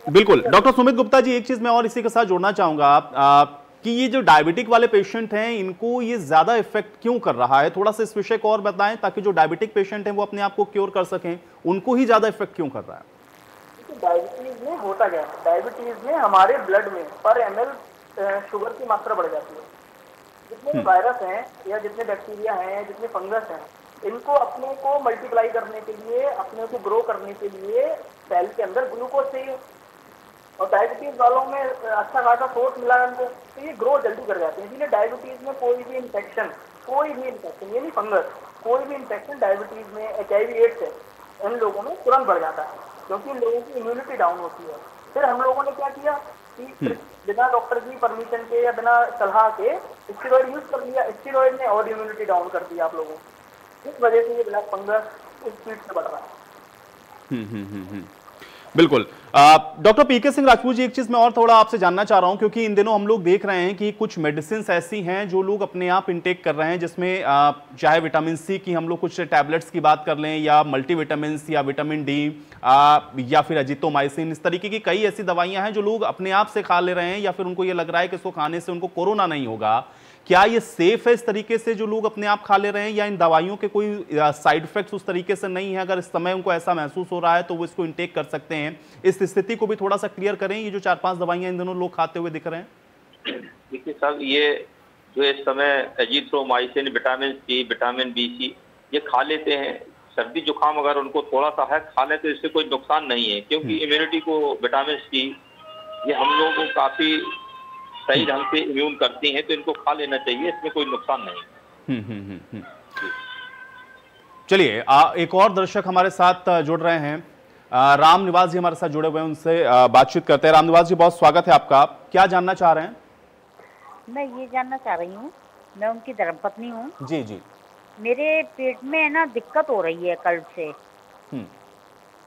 बिल्कुल डॉक्टर सुमित गुप्ता जी, एक चीज मैं और इसी के साथ जोड़ना चाहूंगा कि ये जो डायबिटिक वाले पेशेंट हैं, इनको ये ज्यादा इफेक्ट क्यों कर रहा है? थोड़ा सा इस विषय को और बताएं, ताकि जो डायबिटिक पेशेंट हैं वो अपने आप को क्योर कर सकें, उनको ही ज्यादा इफेक्ट क्यों कर रहा है? डायबिटीज में होता क्या है, डायबिटीज में हमारे ब्लड में पर ml शुगर की मात्रा बढ़ जाती है। जितने वायरस हैं या जितने बैक्टीरिया हैं, जितने फंगस हैं, इनको अपने को मल्टीप्लाई करने के लिए, अपने को ग्रो करने के लिए सेल के अंदर ग्लूकोज चाहिए। और डायबिटीज वालों में अच्छा खासा सोर्स मिला है उनको, तो ये ग्रो जल्दी कर जाते हैं। इसलिए डायबिटीज में कोई भी इन्फेक्शन, ये नहीं फंगस, कोई भी इन्फेक्शन डायबिटीज में, HIV एड्स है, इन लोगों में तुरंत बढ़ जाता है, क्योंकि इन लोगों की इम्यूनिटी डाउन होती है। फिर हम लोगों ने क्या किया कि बिना डॉक्टर की परमिशन के या बिना सलाह के स्टेरॉइड यूज कर लिया। स्टेरॉइड ने और इम्यूनिटी डाउन कर दिया आप लोगों को। इस वजह से ये ब्लैक फंगस इस स्पीड से बढ़ रहा है। बिल्कुल। डॉक्टर पीके सिंह राजपूत जी, एक चीज मैं और थोड़ा आपसे जानना चाह रहा हूं, क्योंकि इन दिनों हम लोग देख रहे हैं कि कुछ मेडिसिन ऐसी हैं जो लोग अपने आप इंटेक कर रहे हैं, जिसमें चाहे विटामिन सी की हम लोग कुछ टैबलेट्स की बात कर लें, या मल्टीविटामिन या विटामिन डी, या फिर अजिथ्रोमाइसिन, इस तरीके की कई ऐसी दवाइयां हैं जो लोग अपने आप से खा ले रहे हैं, या फिर उनको ये लग रहा है कि इसको खाने से उनको कोरोना नहीं होगा। क्या ये सेफ है इस तरीके से जो लोग अपने आप खा ले रहे हैं, या इन दवाइयों के कोई साइड इफेक्ट्स उस तरीके से नहीं है? अगर इस समय उनको ऐसा महसूस हो रहा है तो वो इसको इंटेक कर सकते हैं। इस स्थिति को भी थोड़ा सा क्लियर करें, ये जो 4-5 दवाइयां इन दोनों लोग खाते हुए दिख रहे हैं। देखिए साहब, ये जो इस समय azithromycin, vitamin C, vitamin B6 ये खा लेते हैं, सर्दी जुकाम अगर उनको थोड़ा सा है खा ले तो इससे कोई नुकसान नहीं है, क्योंकि इम्यूनिटी को विटामिन सी ये हम लोगों को काफी सही ढंग से इम्यून करती हैं, तो इनको खा लेना चाहिए, इसमें कोई नुकसान नहीं। चलिए, एक और दर्शक हमारे साथ जुड़ रहे हैं, राम निवास जी हमारे साथ जुड़े हुए हैं, उनसे बातचीत करते हैं। राम निवास जी, बहुत स्वागत है आपका। क्या जानना चाह रहे हैं? मैं ये जानना चाह रही हूँ, मैं उनकी धर्मपत्नी हूँ। जी जी। मेरे पेट में ना दिक्कत हो रही है कल से,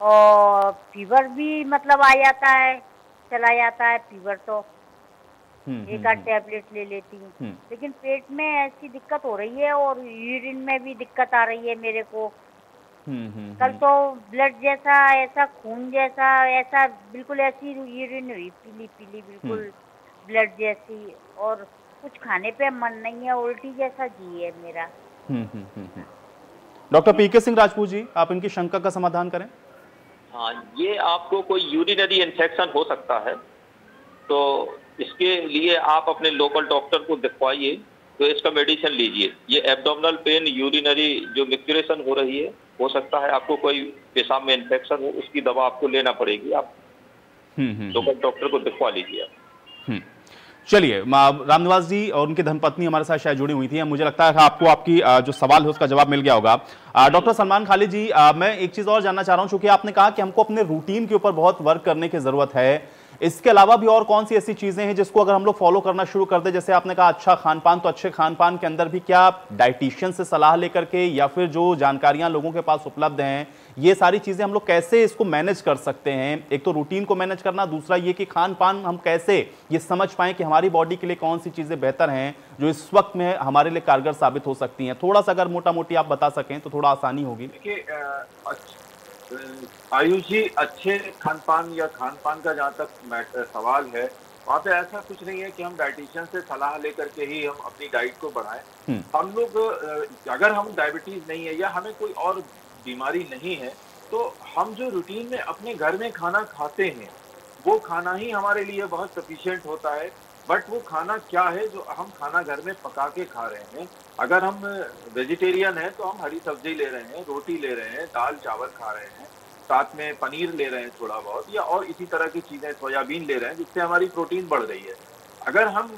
और फीवर भी मतलब आ जाता है, चला जाता है फीवर, तो एक आध टैबलेट ले लेती हूँ, लेकिन पेट में ऐसी दिक्कत हो रही है और यूरिन में भी दिक्कत आ रही है मेरे को। कल तो ब्लड जैसा, ऐसा खून जैसा, ऐसा बिल्कुल ऐसी यूरिन हुई, पीली पीली बिल्कुल ब्लड जैसी, और कुछ खाने पे मन नहीं है, उल्टी जैसा जी है मेरा। डॉक्टर पीके सिंह राजपूत जी, आप इनकी शंका का समाधान करें। हाँ, ये आपको कोई यूरिनरी इन्फेक्शन हो सकता है, तो इसके लिए आप अपने लोकल डॉक्टर को दिखवाइए, तो इसका मेडिसिन लीजिए। ये एब्डोमिनल पेन, यूरिनरी जो मिक्सचरेशन हो रही है, हो सकता है आपको कोई पेशाब में इन्फेक्शन हो, उसकी दवा आपको लेना पड़ेगी। आप लोकल डॉक्टर को दिखवा लीजिए आप। चलिए, रामनिवास जी और उनकी धर्मपत्नी हमारे साथ शायद जुड़ी हुई थी। मुझे लगता है आपको आपकी जो सवाल है उसका जवाब मिल गया होगा। डॉक्टर सलमान खालिद जी, मैं एक चीज और जानना चाह रहा हूं, क्योंकि आपने कहा कि हमको अपने रूटीन के ऊपर बहुत वर्क करने की जरूरत है। इसके अलावा भी और कौन सी ऐसी चीजें हैं जिसको अगर हम लोग फॉलो करना शुरू कर दे? जैसे आपने कहा अच्छा खान पान, तो अच्छे खान पान के अंदर भी क्या डाइटिशियन से सलाह लेकर के या फिर जो जानकारियां लोगों के पास उपलब्ध हैं, ये सारी चीजें हम लोग कैसे इसको मैनेज कर सकते हैं? एक तो रूटीन को मैनेज करना, दूसरा ये कि खान पान हम कैसे ये समझ पाएं कि हमारी बॉडी के लिए कौन सी चीजें बेहतर हैं जो इस वक्त में हमारे लिए कारगर साबित हो सकती हैं। थोड़ा सा अगर मोटा मोटी आप बता सकें तो थोड़ा आसानी होगी। देखिए आयुष जी, अच्छे खान पान या खान पान का जहाँ तक सवाल है, वहाँ पे ऐसा कुछ नहीं है कि हम डाइटिशियन से सलाह लेकर के ही हम अपनी डाइट को बढ़ाएं। हम लोग अगर हम डायबिटीज नहीं है या हमें कोई और बीमारी नहीं है, तो हम जो रूटीन में अपने घर में खाना खाते हैं वो खाना ही हमारे लिए बहुत सफिशिएंट होता है। बट वो खाना क्या है जो हम खाना घर में पका के खा रहे हैं? अगर हम वेजिटेरियन हैं तो हम हरी सब्जी ले रहे हैं, रोटी ले रहे हैं, दाल चावल खा रहे हैं, साथ में पनीर ले रहे हैं थोड़ा बहुत, या और इसी तरह की चीजें, सोयाबीन ले रहे हैं जिससे हमारी प्रोटीन बढ़ रही है। अगर हम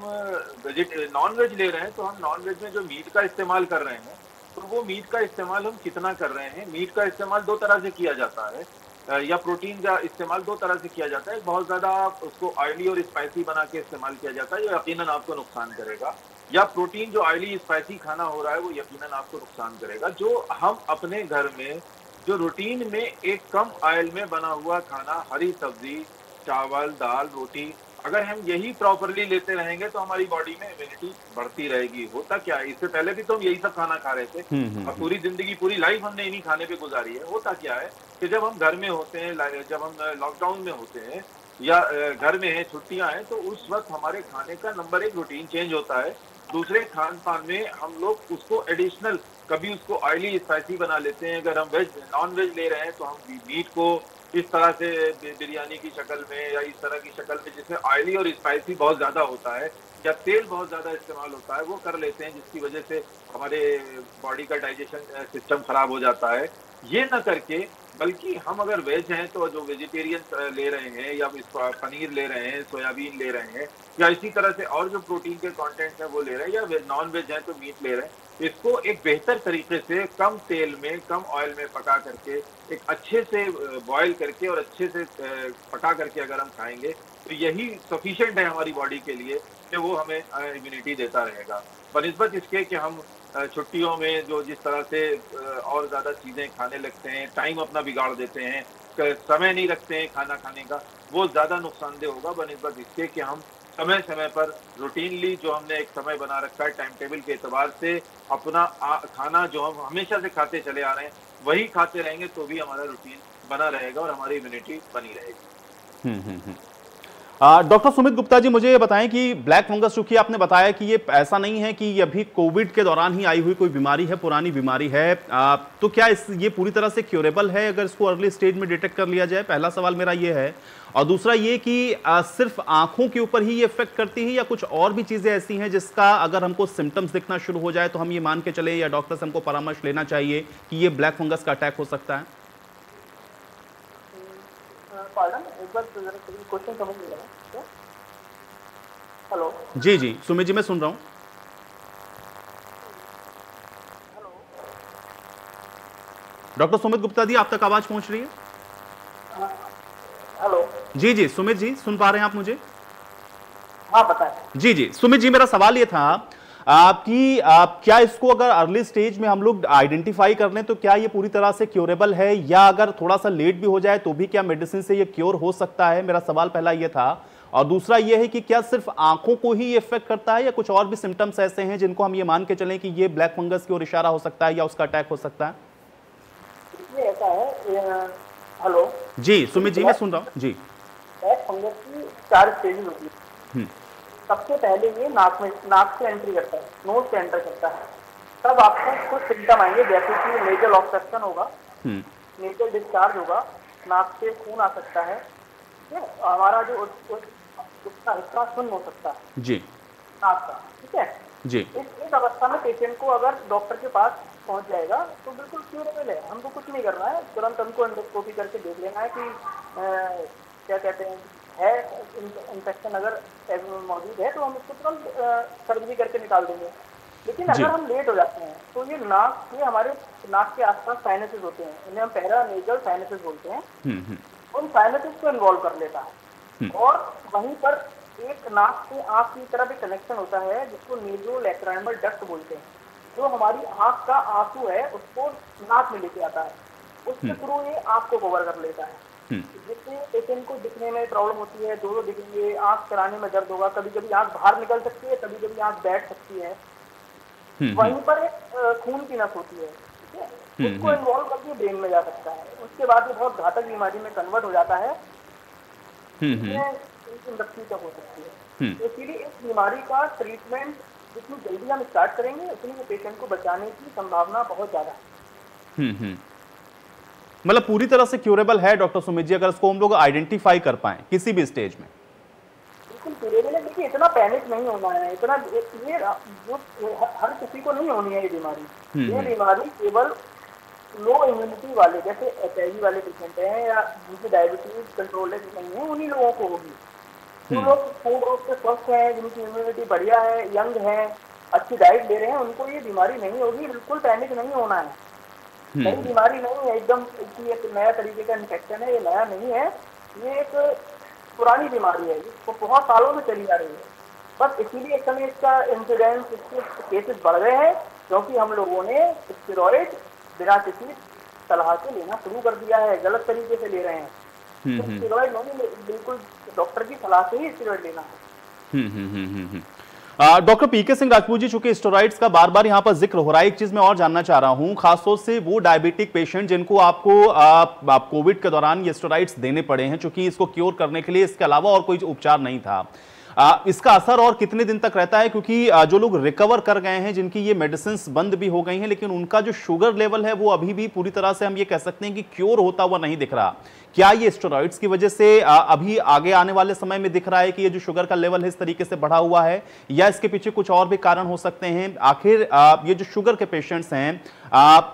नॉन वेज ले रहे हैं तो हम नॉन वेज में जो मीट का इस्तेमाल कर रहे हैं, तो वो मीट का इस्तेमाल हम कितना कर रहे हैं? मीट का इस्तेमाल दो तरह से किया जाता है, या प्रोटीन का इस्तेमाल दो तरह से किया जाता है। बहुत ज्यादा उसको ऑयली और स्पाइसी बना के इस्तेमाल किया जाता है, ये यकीनन आपको नुकसान करेगा। या प्रोटीन जो ऑयली स्पाइसी खाना हो रहा है वो यकीनन आपको नुकसान करेगा। जो हम अपने घर में जो रूटीन में एक कम ऑयल में बना हुआ खाना, हरी सब्जी, चावल, दाल, रोटी, अगर हम यही प्रॉपरली लेते रहेंगे तो हमारी बॉडी में इम्यूनिटी बढ़ती रहेगी। होता क्या है, इससे पहले भी तो हम यही सब खाना खा रहे थे और पूरी जिंदगी, पूरी लाइफ हमने इन्हीं खाने पे गुजारी है। होता क्या है कि जब हम घर में होते हैं, जब हम लॉकडाउन में होते हैं या घर में है, छुट्टियां हैं, तो उस वक्त हमारे खाने का नंबर एक रूटीन चेंज होता है। दूसरे खान पान में हम लोग उसको एडिशनल, कभी उसको ऑयली स्पाइसी बना लेते हैं। अगर हम नॉन वेज ले रहे हैं तो हम मीट को इस तरह से बिरयानी की शक्ल में या इस तरह की शक्ल में जिसमें ऑयली और स्पाइसी बहुत ज्यादा होता है या तेल बहुत ज्यादा इस्तेमाल होता है, वो कर लेते हैं, जिसकी वजह से हमारे बॉडी का डाइजेशन सिस्टम खराब हो जाता है। ये न करके, बल्कि हम अगर वेज हैं तो जो वेजिटेरियन ले रहे हैं या पनीर ले रहे हैं, सोयाबीन ले रहे हैं, या इसी तरह से और जो प्रोटीन के कंटेंट्स हैं वो ले रहे हैं, या नॉन वेज हैं तो मीट ले रहे हैं, इसको एक बेहतर तरीके से कम तेल में, कम ऑयल में पका करके, एक अच्छे से बॉयल करके और अच्छे से पका करके अगर हम खाएंगे तो यही सफिशिएंट है हमारी बॉडी के लिए कि वो हमें इम्यूनिटी देता रहेगा। बनिस्बत इसके कि हम छुट्टियों में जो जिस तरह से और ज़्यादा चीज़ें खाने लगते हैं, टाइम अपना बिगाड़ देते हैं, समय नहीं रखते हैं खाना खाने का, वो ज़्यादा नुकसानदेह होगा बनिस्बत इसके कि हम समय समय पर रूटीनली जो हमने एक समय बना रखा है टाइम टेबल के एतबार से, अपना खाना जो हम हमेशा से खाते चले आ रहे हैं वही खाते रहेंगे तो भी हमारा रूटीन बना रहेगा और हमारी इम्यूनिटी बनी रहेगी। डॉक्टर सुमित गुप्ता जी, मुझे ये बताएं कि ब्लैक फंगस, चूंकि आपने बताया कि ये ऐसा नहीं है कि ये अभी कोविड के दौरान ही आई हुई कोई बीमारी है, पुरानी बीमारी है, तो क्या ये पूरी तरह से क्योरेबल है अगर इसको अर्ली स्टेज में डिटेक्ट कर लिया जाए? पहला सवाल मेरा ये है। और दूसरा ये कि सिर्फ आंखों के ऊपर ही ये इफेक्ट करती है या कुछ और भी चीजें ऐसी हैं जिसका अगर हमको सिम्टम्स दिखना शुरू हो जाए तो हम ये मान के चले या डॉक्टर से हमको परामर्श लेना चाहिए कि ये ब्लैक फंगस का अटैक हो सकता है? क्वेश्चन समझ नहीं लगा। हेलो जी जी सुमित जी, मैं सुन रहा हूँ। डॉक्टर सुमित गुप्ता जी, आप तक आवाज पहुंच रही है? हेलो जी जी सुमित जी, सुन पा रहे हैं आप मुझे? हाँ बताएं। जी जी सुमित जी, मेरा सवाल ये था कि क्या इसको अगर अर्ली स्टेज में हम लोग आइडेंटिफाई कर लें तो क्या ये पूरी तरह से क्योरेबल है, या अगर थोड़ा सा लेट भी हो जाए तो भी क्या मेडिसिन से ये क्योर हो सकता है? मेरा सवाल पहला ये था। और दूसरा ये है कि क्या सिर्फ आंखों को ही ये इफेक्ट करता है या कुछ और भी सिम्टम्स ऐसे हैं जिनको हम ये मान के चलें कि ये ब्लैक फंगस की ओर इशारा हो सकता है या उसका अटैक हो सकता है? ये ऐसा है, हेलो जी सुमित जी, मैं सुन रहा हूँ जी। ब्लैक फंगस की 4 स्टेजेस होती है। सबसे पहले ये नाक से एंट्री करता है, नोज से एंटर करता है। तब आपको कुछ सिम्टम आएंगे, जैसे कि नेजल ऑब्स्ट्रक्शन होगा, नेजल डिस्चार्ज होगा, नाक से खून आ सकता है। हमारा जो उसका हिस्सा सुन्न हो सकता है जी नाक का, ठीक है जी। इस अवस्था में पेशेंट को अगर डॉक्टर के पास पहुंच जाएगा तो बिल्कुल क्यूरेबल है, हमको कुछ नहीं करना है, तुरंत हमको एंडोस्कोपी करके देख लेना है कि क्या कहते हैं है इन्फेक्शन अगर मौजूद है तो हम उसको तुरंत सर्जरी करके निकाल देंगे। लेकिन अगर हम लेट हो जाते हैं तो ये हमारे नाक के आसपास साइनसेस होते हैं, इन्हें हम पैरानेजल साइनसेस बोलते हैं, उन साइनसेस को इन्वॉल्व कर लेता है और वहीं पर एक नाक से आंख की तरफ एक कनेक्शन होता है जिसको नेज़ोलैक्राइमल डक्ट बोलते हैं, जो हमारी आंख का आंसू है उसको नाक में लेके आता है, उसके थ्रू ये आंख को कवर कर लेता है, जिससे पेशेंट को दिखने में प्रॉब्लम होती है, दोनों दिखेंगे, आंख कराने में दर्द होगा, कभी कभी आंख बाहर निकल सकती है, कभी कभी आंख बैठ सकती है। वहीं पर एक खून की नस होती है, ठीक है, उसको इन्वॉल्व करके ब्रेन में जा सकता है, उसके बाद ये बहुत घातक बीमारी में कन्वर्ट हो जाता है, मृत्यु तक हो सकती है। तो इसीलिए इस बीमारी का ट्रीटमेंट जितनी जल्दी हम स्टार्ट करेंगे उतनी पेशेंट को बचाने की संभावना बहुत ज्यादा है। मतलब पूरी तरह से क्यूरेबल है डॉक्टर सुमित जी, अगर इसको हम लोग आइडेंटिफाई कर पाए किसी भी स्टेज में? बिल्कुल क्यूरेबल है, देखिए इतना पैनिक नहीं होना है, इतना ये जो हर किसी को नहीं होनी है ये बीमारी। ये बीमारी केवल लो इम्यूनिटी वाले जैसे HIV वाले पेशेंट हैं या जिनकी डायबिटीज कंट्रोल नहीं है उन्हीं लोगों को होगी। जो लोग पूर्ण रूप से स्वस्थ हैं, जिनकी इम्यूनिटी बढ़िया है, यंग है, अच्छी डाइट ले रहे हैं, उनको ये बीमारी नहीं होगी। बिल्कुल पैनिक नहीं होना है, नई बीमारी नहीं है, एकदम एक नया तरीके का इन्फेक्शन है, ये नया नहीं है, ये एक पुरानी बीमारी है, इसको बहुत सालों में चली आ रही है। बस इसीलिए इस समय इसका इंसिडेंस, इसके केसेस बढ़ गए हैं क्योंकि हम लोगों ने स्टेरॉइड बिना किसी सलाह के लेना शुरू कर दिया है, गलत तरीके से ले रहे हैं। तो स्टेरॉइड नहीं, बिल्कुल डॉक्टर की सलाह से ही स्टेरॉइड लेना है। डॉक्टर पीके सिंह राजपूत जी, चूंकि स्टेरॉइड्स का बार बार यहाँ पर जिक्र हो रहा है, एक चीज मैं और जानना चाह रहा हूँ, खासतौर से वो डायबिटिक पेशेंट जिनको आपको कोविड के दौरान ये स्टेरॉइड्स देने पड़े हैं, चूंकि इसको क्योर करने के लिए इसके अलावा और कोई उपचार नहीं था, इसका असर और कितने दिन तक रहता है? क्योंकि जो लोग रिकवर कर गए हैं, जिनकी ये मेडिसिन बंद भी हो गई हैं, लेकिन उनका जो शुगर लेवल है वो अभी भी पूरी तरह से हम ये कह सकते हैं कि क्योर होता हुआ नहीं दिख रहा। क्या ये स्टेरॉइड्स की वजह से अभी आगे आने वाले समय में दिख रहा है कि ये जो शुगर का लेवल है इस तरीके से बढ़ा हुआ है, या इसके पीछे कुछ और भी कारण हो सकते हैं? आखिर ये जो शुगर के पेशेंट्स हैं,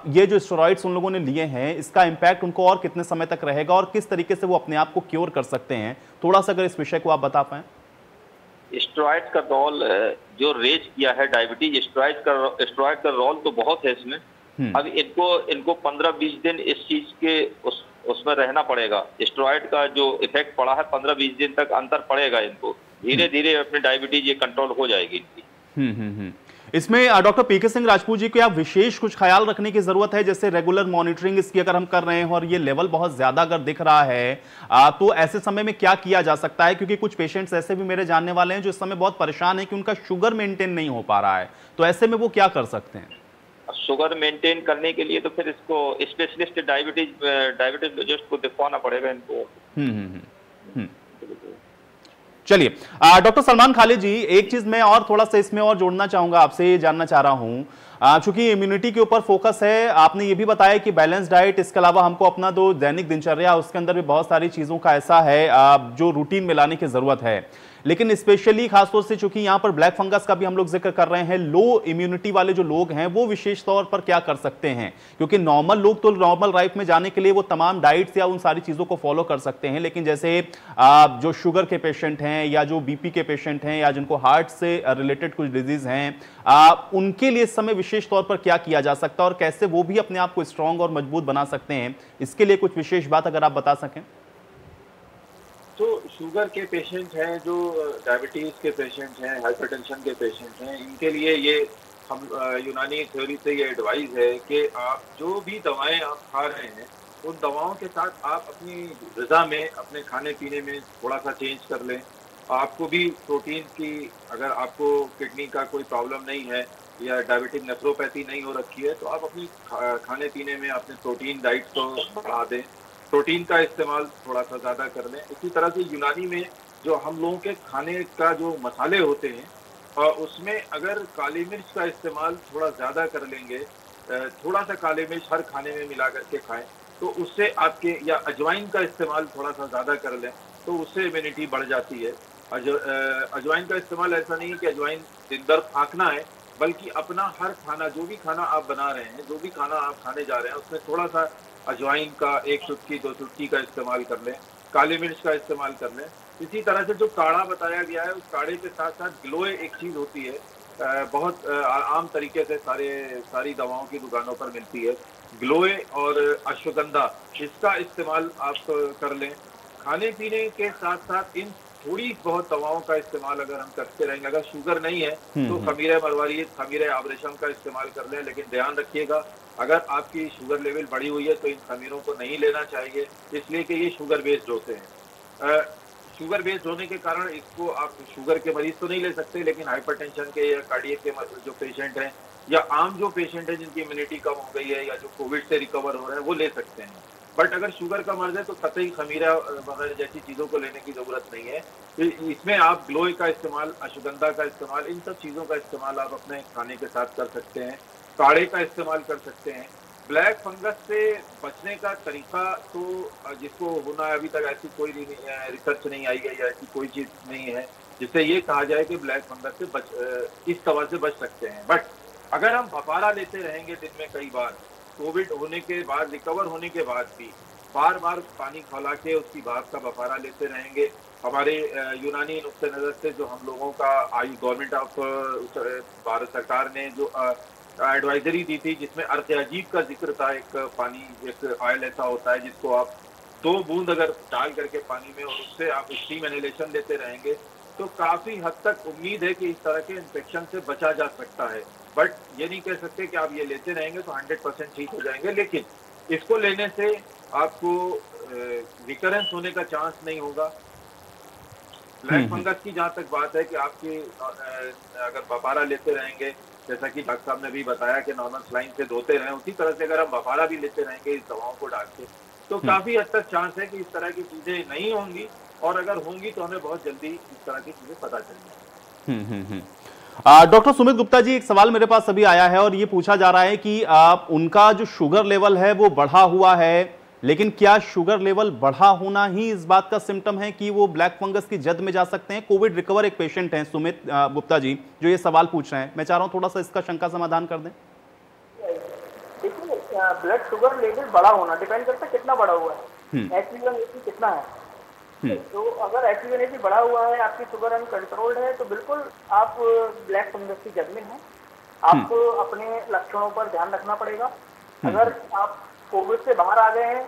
ये जो स्टेरॉइड्स उन लोगों ने लिए हैं, इसका इंपैक्ट उनको और कितने समय तक रहेगा और किस तरीके से वो अपने आप को क्योर कर सकते हैं? थोड़ा सा अगर इस विषय को आप बता पाएं। स्टेरॉइड का रोल जो रेज किया है डायबिटीज, स्टेरॉइड का रोल तो बहुत है इसमें। अब इनको 15-20 दिन इस चीज के उसमें रहना पड़ेगा। स्टेरॉइड का जो इफेक्ट पड़ा है 15-20 दिन तक अंतर पड़ेगा इनको, धीरे धीरे अपनी डायबिटीज ये कंट्रोल हो जाएगी इनकी। इसमें डॉक्टर पीके सिंह राजपूत जी को विशेष कुछ ख्याल रखने की जरूरत है, जैसे रेगुलर मॉनिटरिंग इसकी अगर हम कर रहे हैं और ये लेवल बहुत ज्यादा अगर दिख रहा है तो ऐसे समय में क्या किया जा सकता है? क्योंकि कुछ पेशेंट्स ऐसे भी मेरे जानने वाले हैं जो इस समय बहुत परेशान है कि उनका शुगर मेंटेन नहीं हो पा रहा है, तो ऐसे में वो क्या कर सकते हैं? शुगर मेंटेन करने के लिए तो फिर इसको स्पेशलिस्ट डायबिटीज को दिखवाना पड़ेगा इनको। चलिए डॉक्टर सलमान खालिद जी, एक चीज मैं और थोड़ा सा इसमें और जोड़ना चाहूंगा, आपसे ये जानना चाह रहा हूं, चूंकि इम्यूनिटी के ऊपर फोकस है, आपने ये भी बताया कि बैलेंस डाइट, इसके अलावा हमको अपना जो दैनिक दिनचर्या उसके अंदर भी बहुत सारी चीजों का ऐसा है जो रूटीन में लाने की जरूरत है, लेकिन स्पेशली खासतौर से चूंकि यहाँ पर ब्लैक फंगस का भी हम लोग जिक्र कर रहे हैं, लो इम्यूनिटी वाले जो लोग हैं वो विशेष तौर पर क्या कर सकते हैं? क्योंकि नॉर्मल लोग तो नॉर्मल लाइफ में जाने के लिए वो तमाम डाइट्स या उन सारी चीजों को फॉलो कर सकते हैं, लेकिन जैसे जो शुगर के पेशेंट हैं या जो बीपी के पेशेंट हैं या जिनको हार्ट से रिलेटेड कुछ डिजीज हैं, उनके लिए इस समय विशेष तौर पर क्या किया जा सकता है और कैसे वो भी अपने आप को स्ट्रांग और मजबूत बना सकते हैं? इसके लिए कुछ विशेष बात अगर आप बता सकें। तो शुगर के पेशेंट हैं, जो डायबिटीज के पेशेंट हैं, हाइपरटेंशन के पेशेंट हैं, इनके लिए ये हम यूनानी थ्योरी से ये एडवाइस है कि आप जो भी दवाएं आप खा रहे हैं उन दवाओं के साथ आप अपनी ग़िज़ा में, अपने खाने पीने में थोड़ा सा चेंज कर लें। आपको भी प्रोटीन की, अगर आपको किडनी का कोई प्रॉब्लम नहीं है या डायबिटिक नेफ्रोपैथी नहीं हो रखी है, तो आप अपनी खाने पीने में अपने प्रोटीन डाइट को बढ़ा दें, प्रोटीन का इस्तेमाल थोड़ा सा ज़्यादा कर लें। इसी तरह से यूनानी में जो हम लोगों के खाने का जो मसाले होते हैं, और उसमें अगर काली मिर्च का इस्तेमाल थोड़ा ज़्यादा कर लेंगे, थोड़ा सा काली मिर्च हर खाने में मिला करके खाएं, तो उससे आपके, या अजवाइन का इस्तेमाल थोड़ा सा ज़्यादा कर लें तो उससे इम्यूनिटी बढ़ जाती है। अजवाइन का इस्तेमाल ऐसा नहीं है कि अजवाइन दिन भर फाँकना है, बल्कि अपना हर खाना, जो भी खाना आप बना रहे हैं, जो भी खाना आप खाने जा रहे हैं, उसमें थोड़ा सा अजवाइन का 1 चुटकी 2 चुटकी का इस्तेमाल कर लें, काली मिर्च का इस्तेमाल कर लें। इसी तरह से जो काढ़ा बताया गया है, उस काढ़े के साथ साथ गिलोय एक चीज़ होती है, बहुत आम तरीके से सारी दवाओं की दुकानों पर मिलती है, गिलोय और अश्वगंधा, इसका इस्तेमाल आप कर लें। खाने पीने के साथ साथ इन थोड़ी बहुत दवाओं का इस्तेमाल अगर हम करते रहेंगे, अगर शुगर नहीं है तो खमीरे मरवारी, खमीरे आबरेशम का इस्तेमाल कर लें, लेकिन ध्यान रखिएगा अगर आपकी शुगर लेवल बढ़ी हुई है तो इन खमीरों को नहीं लेना चाहिए, इसलिए कि ये शुगर बेस्ड होते हैं। शुगर बेस्ड होने के कारण इसको आप शुगर के मरीज तो नहीं ले सकते, लेकिन हाइपरटेंशन के या कार्डियक के जो पेशेंट हैं या आम जो पेशेंट है जिनकी इम्यूनिटी कम हो गई है या जो कोविड से रिकवर हो रहे हैं वो ले सकते हैं। बट अगर शुगर का मर्ज है तो कतई खमीरा वगैरह जैसी चीज़ों को लेने की ज़रूरत नहीं है। तो इसमें आप ग्लोय का इस्तेमाल, अश्वगंधा का इस्तेमाल, इन सब चीज़ों का इस्तेमाल आप अपने खाने के साथ कर सकते हैं। काढ़े का इस्तेमाल कर सकते हैं। ब्लैक फंगस से बचने का तरीका तो जिसको होना है, अभी तक ऐसी कोई रिसर्च नहीं आई है या ऐसी कोई चीज़ नहीं है जिससे ये कहा जाए कि ब्लैक फंगस से इस तरह से बच सकते हैं। बट अगर हम बफारा लेते रहेंगे दिन में कई बार, कोविड होने के बाद, रिकवर होने के बाद भी बार बार पानी खौला के उसकी भाप का बफारा लेते रहेंगे, हमारे यूनानी नुक्ते नज़र से जो हम लोगों का गवर्नमेंट ऑफ भारत सरकार ने जो एडवाइजरी दी थी जिसमें अर्क अजीब का जिक्र था, एक ऑयल ऐसा होता है जिसको आप 2 बूंद अगर डाल करके पानी में और उससे आप स्टीम इनहेलेशन लेते रहेंगे तो काफ़ी हद तक उम्मीद है कि इस तरह के इन्फेक्शन से बचा जा सकता है। बट ये नहीं कह सकते कि आप ये लेते रहेंगे तो 100% ठीक हो जाएंगे, लेकिन इसको लेने से आपको रिकरेंस होने का चांस नहीं होगा। ब्लैक फंगस की जहाँ तक बात है कि आपके अगर बफारा लेते रहेंगे, जैसा कि डॉक्टर साहब ने भी बताया कि नॉर्मल स्लाइन से धोते रहें, उसी तरह से अगर हम बफारा भी लेते रहेंगे इस दवाओं को डाल के तो काफ़ी हद तक चांस है कि इस तरह की चीज़ें नहीं होंगी, और अगर होंगी तो हमें बहुत जल्दी इस तरह की चीज़ें पता चलेंगी। डॉक्टर सुमित गुप्ता जी, एक सवाल मेरे पास अभी आया है और ये पूछा जा रहा है कि उनका जो शुगर लेवल है वो बढ़ा हुआ है, लेकिन क्या शुगर लेवल बढ़ा होना ही इस बात का सिम्टम है कि वो ब्लैक फंगस की जद में जा सकते हैं? कोविड रिकवर एक पेशेंट हैं सुमित गुप्ता जी जो ये सवाल पूछ रहे हैं, मैं चाह रहा हूं थोड़ा सा इसका शंका समाधान कर दें। देखिए, ब्लड शुगर लेवल बढ़ा होना डिपेंड करता है कितना बढ़ा हुआ है, HbA1c कितना है। तो अगर HbA1c बढ़ा हुआ है, आपकी शुगर अनकंट्रोल्ड है, तो बिल्कुल आप ब्लैक फंगस की जद में हैं। आपको अपने लक्षणों पर ध्यान रखना पड़ेगा। अगर आप कोविड से बाहर आ गए हैं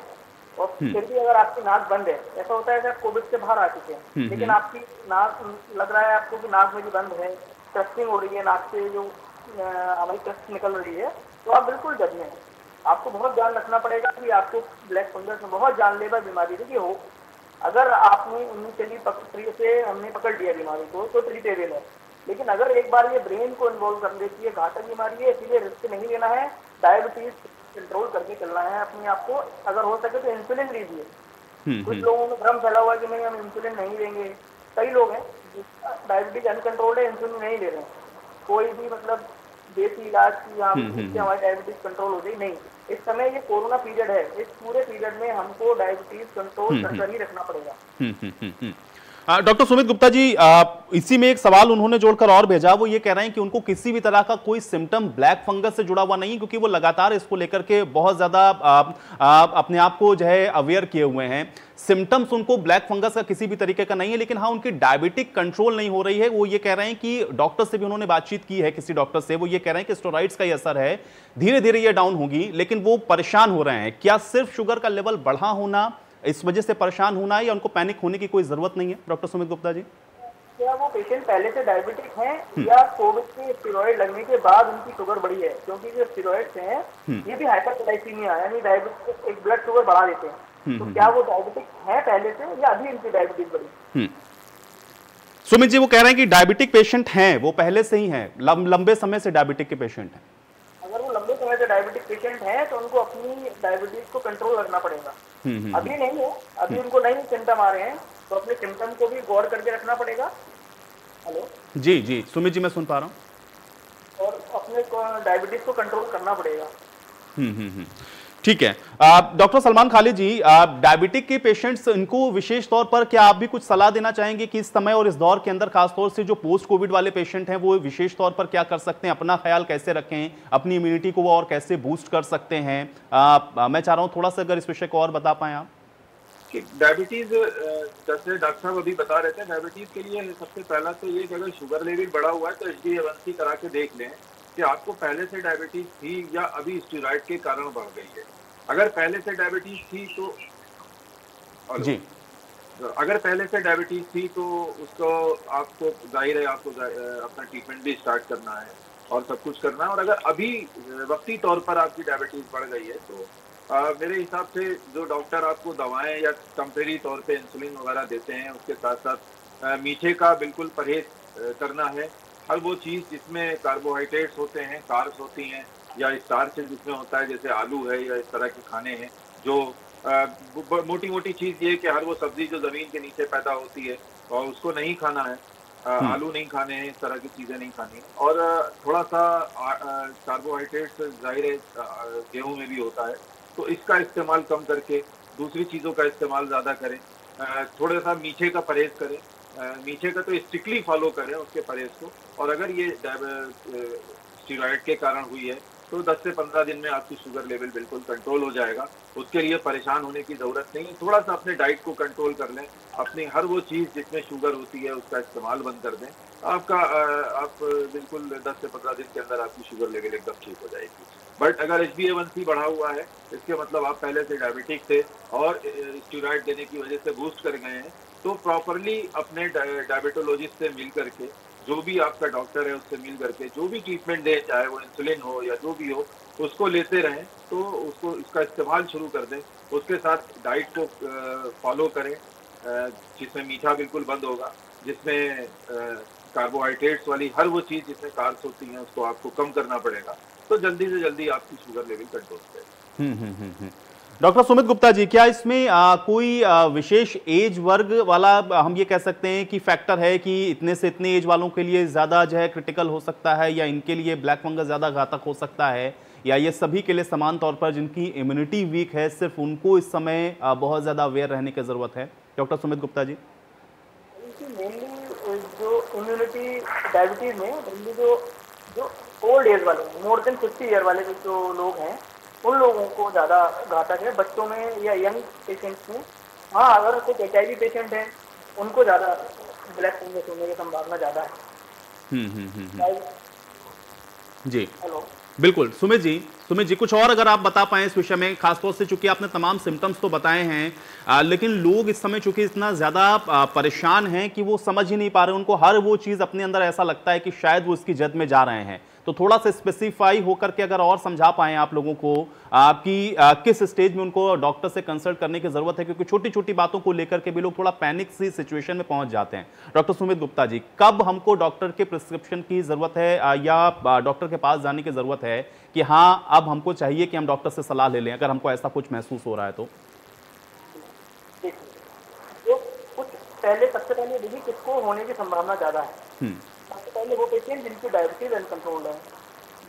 और फिर भी अगर आपकी नाक बंद है, ऐसा होता है कि आप कोविड से बाहर आ चुके हैं लेकिन आपकी नाक, लग रहा है आपको कि नाक मेरी बंद है, क्रस्टिंग हो रही है, नाक से जो हमारी क्रस्ट निकल रही है, तो आप बिल्कुल जद में हैं। आपको बहुत ध्यान रखना पड़ेगा कि आपको ब्लैक फंगस में बहुत जानलेवा बीमारी देखिए हो, अगर आपने इनिशियली से हमने पकड़ लिया बीमारी को तो ट्रीटेबल है, लेकिन अगर एक बार ये ब्रेन को इन्वॉल्व कर लेती है, घातक बीमारी है, इसीलिए रिस्क नहीं लेना है। डायबिटीज कंट्रोल करके चलना है अपने आप को। अगर हो सके तो इंसुलिन लीजिए। कुछ लोगों में भ्रम फैला हुआ है कि नहीं हम इंसुलिन नहीं लेंगे। कई लोग हैं डायबिटीज अनकंट्रोल्ड है, इंसुलिन नहीं ले रहे हैं, कोई भी मतलब देसी इलाज की इससे हमारी डायबिटीज कंट्रोल हो जाए, नहीं। इस समय ये कोरोना पीरियड है, इस पूरे पीरियड में हमको डायबिटीज कंट्रोल कर ही रखना पड़ेगा। डॉक्टर सुमित गुप्ता जी, इसी में एक सवाल उन्होंने जोड़कर और भेजा, वो ये कह रहे हैं कि उनको किसी भी तरह का कोई सिम्टम ब्लैक फंगस से जुड़ा हुआ नहीं, क्योंकि वो लगातार इसको लेकर के बहुत ज्यादा अपने आप को जो है अवेयर किए हुए हैं। सिम्टम्स उनको ब्लैक फंगस का किसी भी तरीके का नहीं है, लेकिन हाँ उनकी डायबिटिक कंट्रोल नहीं हो रही है। वो ये कह रहे हैं कि डॉक्टर से भी उन्होंने बातचीत की है, किसी डॉक्टर से, वो ये कह रहे हैं कि स्टेरॉइड्स का ही असर है, धीरे धीरे ये डाउन होगी, लेकिन वो परेशान हो रहे हैं। क्या सिर्फ शुगर का लेवल बढ़ा होना इस वजह से परेशान होना है या उनको पैनिक होने की कोई जरूरत नहीं है? डॉक्टर सुमित गुप्ता जी, क्या वो पेशेंट पहले से डायबिटिक हैं या कोविड के स्टेरॉइड लगने के बाद उनकी शुगर बढ़ी है? क्योंकि जो स्टेरॉइड्स हैं ये भी हाइपरग्लाइसीमिया यानी डायबिटिक एक ब्लड शुगर बढ़ा देते हैं। तो क्या वो डायबिटिक है पहले से या अभी इनकी डायबिटीज बढ़ी? सुमित जी, वो कह रहे हैं कि डायबिटिक पेशेंट हैं, वो पहले से ही हैं, लंबे समय से डायबिटिक के पेशेंट हैं। अगर वो लंबे समय से डायबिटिक पेशेंट हैं तो उनको अपनी डायबिटीज को कंट्रोल रखना पड़ेगा। अभी नहीं है, अभी उनको नहीं सिम्टम आ रहे हैं तो अपने सिम्टम को भी गौर करके रखना पड़ेगा। हेलो जी जी सुमित जी, मैं सुन पा रहा हूँ। और अपने डायबिटीज को कंट्रोल करना पड़ेगा। ठीक है। डॉक्टर सलमान खालिद जी, डायबिटिक के पेशेंट्स, इनको विशेष तौर पर क्या आप भी कुछ सलाह देना चाहेंगे कि इस समय और इस दौर के अंदर खासतौर से जो पोस्ट कोविड वाले पेशेंट हैं वो विशेष तौर पर क्या कर सकते हैं, अपना ख्याल कैसे रखें, अपनी इम्यूनिटी को वो और कैसे बूस्ट कर सकते हैं? मैं चाह रहा हूं थोड़ा सा अगर इस विषय को और बता पाएं आप। डायबिटीज, जैसे डॉक्टर साहब अभी बता रहे थे, डायबिटीज के लिए सबसे पहला तो ये कि अगर शुगर लेवल बढ़ा हुआ है तो HbA1c करा के देख लें कि आपको पहले से डायबिटीज थी या अभी स्टेरॉइड के कारण बढ़ गई है। अगर पहले से डायबिटीज थी तो जी, अगर पहले से डायबिटीज थी तो उसको आपको जाहिर है आपको अपना ट्रीटमेंट भी स्टार्ट करना है और सब कुछ करना है। और अगर अभी वक्ती तौर पर आपकी डायबिटीज बढ़ गई है तो मेरे हिसाब से जो डॉक्टर आपको दवाएं या टेम्परेरी तौर पे इंसुलिन वगैरह देते हैं, उसके साथ साथ मीठे का बिल्कुल परहेज करना है। हर वो चीज़ जिसमें कार्बोहाइड्रेट्स होते हैं, कार्ब्स होती हैं, या स्टार्च जिसमें होता है जैसे आलू है या इस तरह के खाने हैं, जो मोटी मोटी चीज़ ये कि हर वो सब्जी जो ज़मीन के नीचे पैदा होती है और उसको नहीं खाना है, आलू नहीं खाने हैं, इस तरह की चीज़ें नहीं खानी है। और थोड़ा सा कार्बोहाइड्रेट्स जाहिर है गेहूँ में भी होता है, तो इसका इस्तेमाल कम करके दूसरी चीज़ों का इस्तेमाल ज़्यादा करें। थोड़ा सा मीठे का परहेज करें, मीठे का तो स्ट्रिक्टली फॉलो करें उसके परहेज को। और अगर ये स्टीरॉयड के कारण हुई है तो 10 से 15 दिन में आपकी शुगर लेवल बिल्कुल कंट्रोल हो जाएगा। उसके लिए परेशान होने की ज़रूरत नहीं है। थोड़ा सा अपने डाइट को कंट्रोल कर लें, अपनी हर वो चीज़ जिसमें शुगर होती है उसका इस्तेमाल बंद कर दें, आप बिल्कुल 10 से 15 दिन के अंदर आपकी शुगर लेवल एकदम ठीक हो जाएगी। बट अगर HbA1c बढ़ा हुआ है, इसके मतलब आप पहले से डायबिटिक थे और स्टीरॉयड देने की वजह से बूस्ट कर गए हैं, तो प्रॉपरली अपने डायबिटोलॉजिस्ट से मिल करके, जो भी आपका डॉक्टर है उससे मिल करके जो भी ट्रीटमेंट दे, चाहे वो इंसुलिन हो या जो भी हो, उसको लेते रहें। तो उसको इसका इस्तेमाल शुरू कर दें। उसके साथ डाइट को फॉलो करें जिसमें मीठा बिल्कुल बंद होगा, जिसमें कार्बोहाइड्रेट्स वाली हर वो चीज़ जिसमें कार्ब्स होती हैं उसको आपको कम करना पड़ेगा, तो जल्दी से जल्दी आपकी शुगर लेवल कंट्रोल करें। डॉक्टर सुमित गुप्ता जी, क्या इसमें कोई विशेष एज वर्ग वाला हम ये कह सकते हैं कि फैक्टर है कि इतने से इतने एज वालों के लिए ज़्यादा जो है क्रिटिकल हो सकता है, या इनके लिए ब्लैक फंगस ज़्यादा घातक हो सकता है, या ये सभी के लिए समान तौर पर जिनकी इम्यूनिटी वीक है सिर्फ उनको इस समय बहुत ज़्यादा अवेयर रहने की ज़रूरत है? डॉक्टर सुमित गुप्ता जी। मेनली जो इम्यूनिटी डायबिटीज में मेनली जो ओल्ड एज वाले, मोर देन 50 ईयर वाले जो लोग हैं, उन लोगों को ज़्यादा घातक है। बच्चों में या यंग पेशेंट्स में, हाँ, अगर कुछ HIV पेशेंट हैं उनको ज़्यादा ब्लैक फंगस होने की संभावना ज़्यादा है। जी, हेलो, बिल्कुल। सुमित जी कुछ और अगर आप बता पाएं इस विषय में, खासतौर से चूंकि आपने तमाम सिम्टम्स तो बताए हैं, लेकिन लोग इस समय चूंकि इतना ज़्यादा परेशान हैं कि वो समझ ही नहीं पा रहे, उनको हर वो चीज़ अपने अंदर ऐसा लगता है कि शायद वो इसकी जद में जा रहे हैं। तो थोड़ा सा स्पेसिफाई होकर के अगर और समझा पाएं आप लोगों को आपकी किस स्टेज में उनको डॉक्टर से कंसल्ट करने की जरूरत है, क्योंकि छोटी छोटी बातों को लेकर के भी लोग थोड़ा पैनिक सी सिचुएशन में पहुंच जाते हैं। डॉक्टर सुमित गुप्ता जी, कब हमको डॉक्टर के प्रिस्क्रिप्शन की जरूरत है या डॉक्टर के पास जाने की जरूरत है कि हाँ अब हमको चाहिए कि हम डॉक्टर से सलाह ले लें, अगर हमको ऐसा कुछ महसूस हो रहा है तो? जो कुछ सबसे पहले देखिए किसको होने की संभावना ज़्यादा है। सबसे पहले वो पेशेंट जिनकी डायबिटीज अनकंट्रोल्ड है,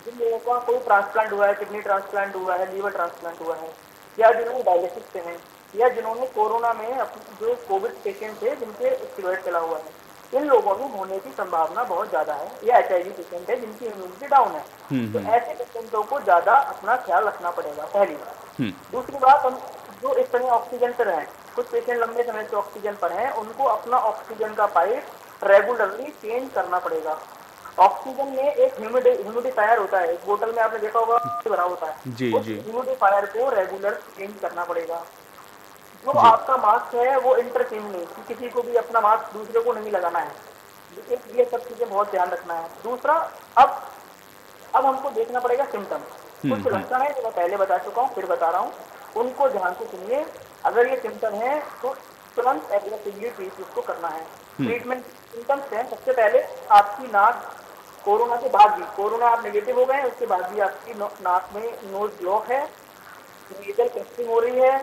जिन लोगों का कोई ट्रांसप्लांट हुआ है, किडनी ट्रांसप्लांट हुआ है, लीवर ट्रांसप्लांट हुआ है, या जिन्होंने डायलिसिस पे हैं, या जिन्होंने कोरोना में जो कोविड पेशेंट थे जिनके स्टेरॉइड चला हुआ है, इन लोगों में होने की संभावना बहुत ज़्यादा है। या HIV पेशेंट है जिनकी इम्यूनिटी डाउन है, तो ऐसे पेशेंटों को ज़्यादा अपना ख्याल रखना पड़ेगा, पहली बात। दूसरी बात, हम जो इस समय ऑक्सीजन पर हैं, कुछ पेशेंट लंबे समय से ऑक्सीजन पर हैं, उनको अपना ऑक्सीजन का पाइप रेगुलरली चेंज करना पड़ेगा। ऑक्सीजन में एक ह्यूमिडिफायर होता है, एक बोतल में आपने देखा होगा भरा होता है, उस ह्यूमिडिफायर को रेगुलर चेंज करना पड़ेगा। जो आपका मास्क है वो इंटरचेंज नहीं, किसी को भी अपना मास्क दूसरे को नहीं लगाना है, ये सब चीजें बहुत ध्यान रखना है। दूसरा, अब हमको देखना पड़ेगा सिम्टम, कुछ लक्षण है जो मैं पहले बता चुका हूँ, फिर बता रहा हूँ, उनको ध्यान से सुनिए। अगर ये सिम्टम है तो तुरंत एग्रेसिवली ट्रीट उसको करना है। ट्रीटमेंट सिम्टम्स हैं, सबसे पहले आपकी नाक, कोरोना के बाद भी, कोरोना आप नेगेटिव हो गए हैं उसके बाद भी आपकी नाक में नोज ब्लॉक है, नेजल टेस्टिंग हो रही है,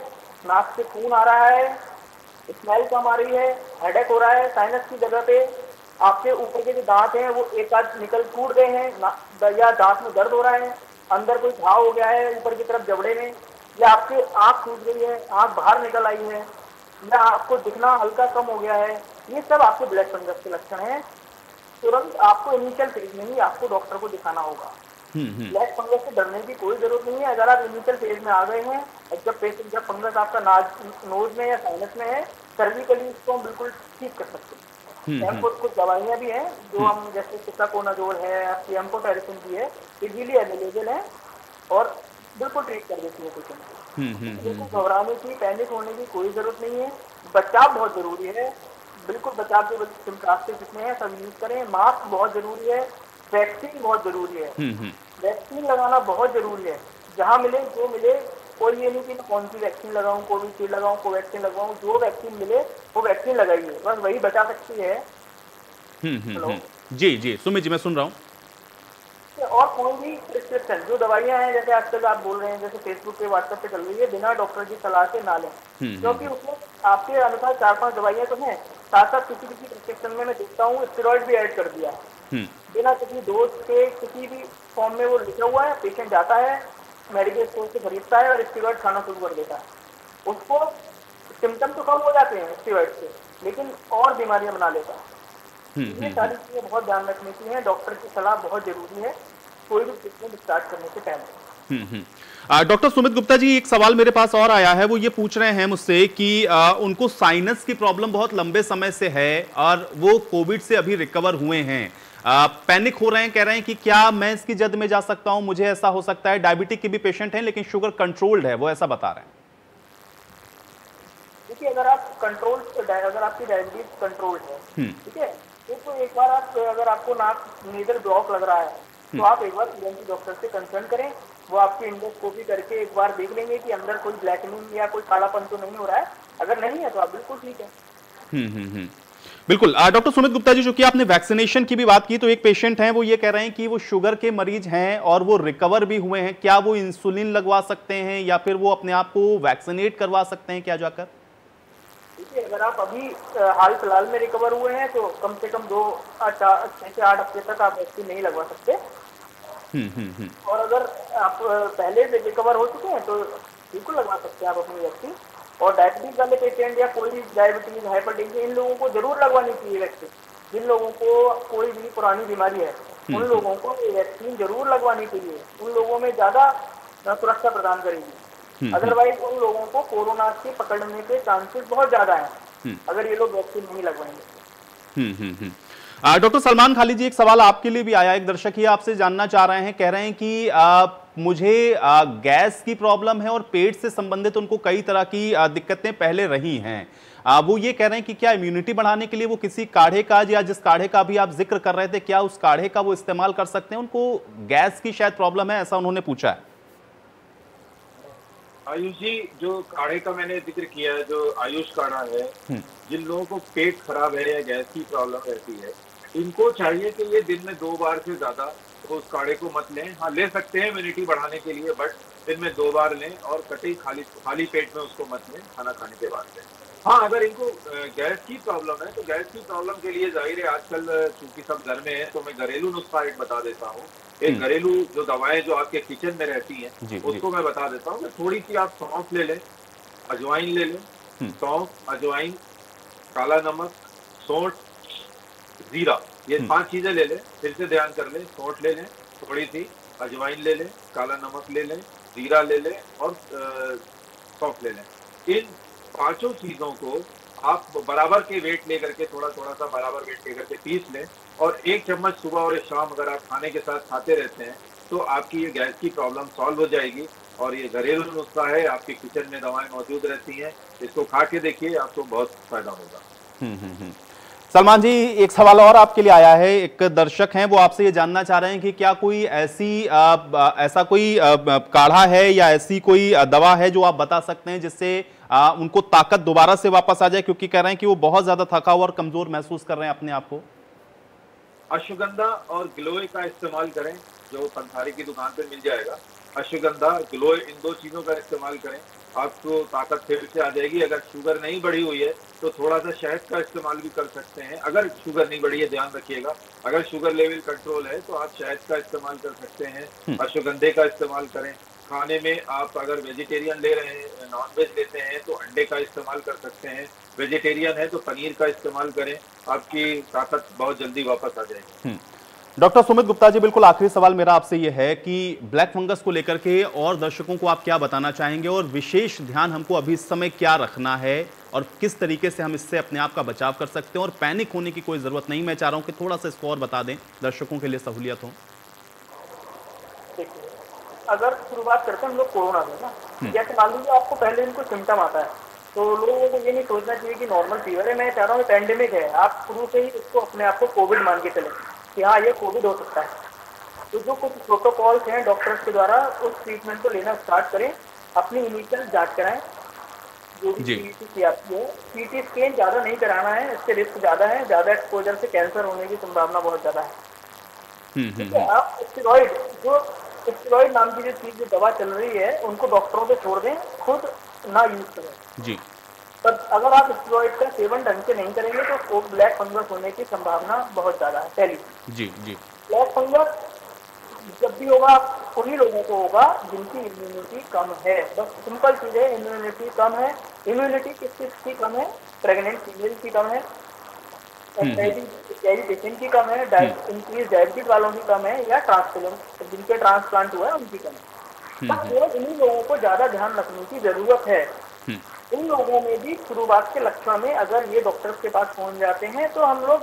नाक से खून आ रहा है, स्मेल कम आ रही है, हेडेक हो रहा है, साइनस की जगह पे आपके ऊपर के जो दांत हैं वो एक आध टूट गए हैं, या दांत में दर्द हो रहा है, अंदर कोई घाव हो गया है ऊपर की तरफ जबड़े में, या आपकी आँख सूज गई है, आँख बाहर निकल आई है, या आपको दिखना हल्का कम हो गया है, ये सब आपके ब्लैक फंगस के लक्षण हैं। तुरंत आपको इनिशियल फेज में ही आपको डॉक्टर को दिखाना होगा। ब्लैक फंगस से डरने की कोई जरूरत नहीं है। अगर आप इनिशियल फेज में आ गए हैं, जब फंगस आपका नोज में या साइनस में है, सर्जिकली इसको हम बिल्कुल ठीक कर सकते हैं। कुछ दवाइयाँ भी हैं जो हम, जैसे सिटाकोनाजोल है, एम्फोटेरिसिन भी है, इजीली अवेलेबल है और बिल्कुल ट्रीट कर देती है पेशेंट को। बिल्कुल घबराने की, पैनिक होने की कोई जरूरत नहीं है। बचाव बहुत जरूरी है, बिल्कुल बचाव के रास्ते जितने हैं सब यूज करें। मास्क बहुत जरूरी है, वैक्सीन बहुत जरूरी है, वैक्सीन लगाना बहुत जरूरी है। जहाँ मिले जो मिले, कोई ये नहीं कि मैं कौन सी वैक्सीन लगाऊं, कोविशील्ड लगाऊं, कोवैक्सीन लगाऊं, जो वैक्सीन मिले वो वैक्सीन लगाइए, बस वही बचा सकती है। जी जी सुमित जी, मैं सुन रहा हूँ। और कोई भी प्रिस्क्रिप्शन जो दवाइयां हैं, जैसे आजकल आप बोल रहे हैं, जैसे फेसबुक पे व्हाट्सएप पे चल रही है, बिना डॉक्टर की सलाह से ना लें, क्योंकि उसमें आपके अनुसार 4-5 दवाइयां तो हैं, साथ साथ किसी प्रिस्क्रिप्शन में मैं देखता हूँ स्टेरॉइड भी ऐड कर दिया है, बिना किसी डोज के किसी भी फॉर्म में वो लिखा हुआ है। पेशेंट जाता है, मेडिकल स्टोर से खरीदता है और स्टेरॉइड खाना शुरू कर देता है। उसको सिम्टम तो कम हो जाते हैं स्टेरॉइड से, लेकिन और बीमारियां बना लेता है। ये सारी चीजें बहुत ध्यान रखने की है, डॉक्टर की सलाह बहुत जरूरी है कोई भी ट्रीटमेंट स्टार्ट करने से पहले। डॉक्टर सुमित गुप्ता जी, एक सवाल मेरे पास और आया है, वो ये पूछ रहे हैं मुझसे कि उनको साइनस की प्रॉब्लम बहुत लंबे समय से है और वो कोविड से अभी रिकवर हुए हैं, पैनिक हो रहे हैं, कह रहे हैं कि क्या मैं इसकी जद में जा सकता हूं, मुझे ऐसा हो सकता है। डायबिटिक के भी पेशेंट हैं लेकिन शुगर कंट्रोल्ड है, वो ऐसा बता रहे हैं। देखिए, अगर आपकी डायबिटीज कंट्रोल्ड है, ठीक है, तो एक बार अगर आपको नाक नेजल ब्लॉक लग रहा है तो आप एक बार ईएनटी डॉक्टर से कंसल्ट करें। वो आपकी इंडोस्कोपी करके एक बार देख लेंगे कि अंदर कोई ब्लैकनिंग या कोई कालापन तो नहीं हो रहा है। अगर नहीं है तो आप बिल्कुल ठीक है। बिल्कुल। डॉक्टर सुमित गुप्ता जी, जो कि आपने वैक्सीनेशन की भी बात की, तो एक पेशेंट हैं, वो ये कह रहे हैं कि वो शुगर के मरीज हैं और वो रिकवर भी हुए हैं, क्या वो इंसुलिन लगवा सकते हैं या फिर वो अपने आप को वैक्सीनेट करवा सकते हैं क्या जाकर? देखिए, अगर आप अभी हाल फिलहाल में रिकवर हुए हैं तो कम से कम 6 से 8 हफ्ते तक आप वैक्सीन नहीं लगवा सकते। और अगर आप पहले से रिकवर हो चुके हैं तो बिल्कुल लगवा सकते हैं आप अपनी वैक्सीन। और डायबिटीज वाले पेशेंट या कोई भी डायबिटीज, हाइपरटेंशन, इन लोगों को जरूर लगवानी चाहिए वैक्सीन। जिन लोगों को कोई भी पुरानी बीमारी है उन लोगों को वैक्सीन जरूर लगवानी चाहिए, उन लोगों में ज्यादा सुरक्षा प्रदान करेगी। अदरवाइज उन लोगों को कोरोना से पकड़ने के चांसेस बहुत ज्यादा हैं अगर ये लोग वैक्सीन नहीं लगवाएंगे। डॉक्टर सलमान खालिद जी, एक सवाल आपके लिए भी आया, एक दर्शक ही आपसे जानना चाह रहे हैं, कह रहे हैं कि मुझे गैस की प्रॉब्लम है और पेट से संबंधित उनको कई तरह की दिक्कतें पहले रही हैं। वो ये कह रहे हैं कि क्या इम्यूनिटी बढ़ाने के लिए वो किसी काढ़े का, या जिस काढ़े का भी आप जिक्र कर रहे थे, क्या उस काढ़े का वो इस्तेमाल कर सकते हैं? उनको गैस की शायद प्रॉब्लम है, ऐसा उन्होंने पूछा है। आयुष जी, जो काढ़े का मैंने जिक्र किया है, जो आयुष काढ़ा है, जिन लोगों को पेट खराब है या गैस की प्रॉब्लम रहती है, इनको चाहिए कि ये दिन में 2 बार से ज्यादा तो उस काढ़े को मत लें। हाँ, ले सकते हैं इम्यूनिटी बढ़ाने के लिए, बट दिन में 2 बार लें और कतई खाली पेट में उसको मत लें, खाना खाने के बाद लें। हाँ, अगर इनको गैस की प्रॉब्लम है तो गैस की प्रॉब्लम के लिए जाहिर है आजकल चूंकि सब घर में है तो मैं घरेलू नुस्खा एक बता देता हूँ। एक घरेलू जो दवाएं जो आपके किचन में रहती हैं उसको मैं बता देता हूँ। थोड़ी सी आप सौंफ ले लें, अजवाइन ले लें, सौंफ, अजवाइन, काला नमक, सौंठ, जीरा, ये 5 चीजें ले लें। फिर से ध्यान कर लें, सौंठ ले लें, थोड़ी सी अजवाइन ले लें, काला नमक ले लें, जीरा ले लें और सौंफ ले लें। इन 5 चीजों को आप बराबर के वेट लेकर के, थोड़ा थोड़ा सा बराबर वेट लेकर के पीस लें और 1 चम्मच सुबह और शाम अगर आप खाने के साथ खाते रहते हैं तो आपकी ये गैस की प्रॉब्लम सॉल्व हो जाएगी। और ये घरेलू नुस्खा है, आपके किचन में दवाएं मौजूद रहती हैं, इसको खा के देखिए, आपको बहुत फायदा होगा। सलमान जी, एक सवाल और आपके लिए आया है, एक दर्शक हैं, वो आपसे ये जानना चाह रहे हैं कि क्या कोई ऐसा कोई काढ़ा है या ऐसी कोई दवा है जो आप बता सकते हैं जिससे उनको ताकत दोबारा से वापस आ जाए, क्योंकि कह रहे हैं कि वो बहुत ज्यादा थका हुआ और कमजोर महसूस कर रहे हैं अपने आप को। अश्वगंधा और गिलोय का इस्तेमाल करें, जो पंसारी की दुकान पे मिल जाएगा। अश्वगंधा, गिलोय, इन 2 चीजों का इस्तेमाल करें, आपको ताकत फिर से आ जाएगी। अगर शुगर नहीं बढ़ी हुई है तो थोड़ा सा शहद का इस्तेमाल भी कर सकते हैं। अगर शुगर नहीं बढ़ी है, ध्यान रखिएगा, अगर शुगर लेवल कंट्रोल है तो आप शहद का इस्तेमाल कर सकते हैं, अश्वगंधे का इस्तेमाल करें। खाने में आप अगर वेजिटेरियन ले रहे हैं, नॉन वेज लेते हैं तो अंडे का इस्तेमाल कर सकते हैं, वेजिटेरियन है तो पनीर का इस्तेमाल करें, आपकी ताकत बहुत जल्दी वापस आ जाएगी। डॉक्टर सुमित गुप्ता जी, बिल्कुल आखिरी सवाल मेरा आपसे यह है कि ब्लैक फंगस को लेकर के और दर्शकों को आप क्या बताना चाहेंगे और विशेष ध्यान हमको अभी इस समय क्या रखना है और किस तरीके से हम इससे अपने आप का बचाव कर सकते हैं और पैनिक होने की कोई जरूरत नहीं। मैं चाह रहा हूं कि थोड़ा सा इसको और बता दें, दर्शकों के लिए सहूलियत हो। देखिए, अगर शुरुआत करते हैं हम लोग कोरोना से ना, जैसे मान लीजिए आपको पहले दिन कोई सिम्टम आता है तो लोगों को ये नहीं सोचना चाहिए कि नॉर्मल फीवर है। मैं चाह रहा हूँ पैंडेमिक है, आप शुरू से ही इसको अपने आप को कोविड मान के चले कि हाँ ये कोविड हो सकता है। तो जो कुछ प्रोटोकॉल्स हैं डॉक्टर्स के द्वारा, उस ट्रीटमेंट को लेना स्टार्ट करें, अपनी इनिशियल जांच कराएं, जो भी सीटी आती है। सीटी स्कैन ज़्यादा नहीं कराना है, इससे रिस्क ज़्यादा है, ज़्यादा एक्सपोजर से कैंसर होने की संभावना बहुत ज़्यादा है। ठीक है, आप स्टेरॉइड नाम की जो चीज़ जो दवा चल रही है उनको डॉक्टरों पे छोड़ दें, खुद ना यूज करें जी। पर अगर आप स्टेरॉइड का सेवन ढंग से नहीं करेंगे तो ब्लैक फंगस होने की संभावना बहुत ज्यादा है। पहली जी ब्लैक फंगस जब भी होगा उन्हीं लोगों को होगा जिनकी इम्यूनिटी कम है। बस सिंपल चीज है, इम्यूनिटी कम है। इम्यूनिटी किसकी कम है? प्रेग्नेंट फीमेल की कम है, पेशेंट की कम है, इंक्रीज डायबिटीज वालों की कम है, या ट्रांसप्लांट जिनके ट्रांसप्लांट हुआ है उनकी कम है। बस केवल इन्हीं लोगों को ज्यादा ध्यान रखने की जरूरत है। इन लोगों में भी शुरुआत के लक्षण में अगर ये डॉक्टर्स के पास पहुंच जाते हैं तो हम लोग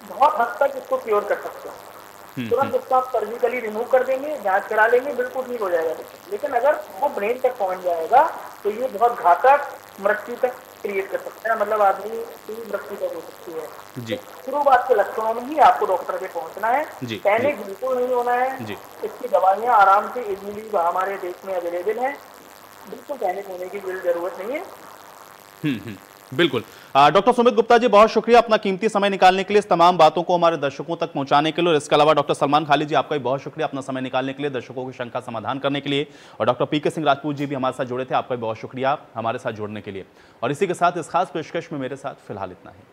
बहुत हद तक इसको क्योर कर सकते हैं। तुरंत उसको आप सर्जिकली रिमूव कर देंगे, जांच करा लेंगे, बिल्कुल ठीक हो जाएगा। लेकिन अगर वो ब्रेन तक पहुंच जाएगा तो ये बहुत घातक मृत्यु तक क्रिएट कर सकता है, मतलब आदमी की मृत्यु तक हो सकती है जी। शुरुआत के लक्षणों में ही आपको डॉक्टर के पहुंचना है, पैनिक बिल्कुल नहीं होना है जी। इसकी दवाइयाँ आराम से इजीली हमारे देश में अवेलेबल है, बिल्कुल पैनिक होने की जरूरत नहीं है। बिल्कुल। डॉक्टर सुमित गुप्ता जी, बहुत शुक्रिया अपना कीमती समय निकालने के लिए, इस तमाम बातों को हमारे दर्शकों तक पहुंचाने के लिए। और इसके अलावा डॉक्टर सलमान खाली जी, आपका भी बहुत शुक्रिया अपना समय निकालने के लिए, दर्शकों की शंका समाधान करने के लिए। और डॉक्टर पीके सिंह राजपूत जी भी हमारे साथ जुड़े थे, आपका भी बहुत शुक्रिया हमारे साथ जुड़ने के लिए। और इसी के साथ इस खास पेशकश में मेरे साथ फिलहाल इतना ही।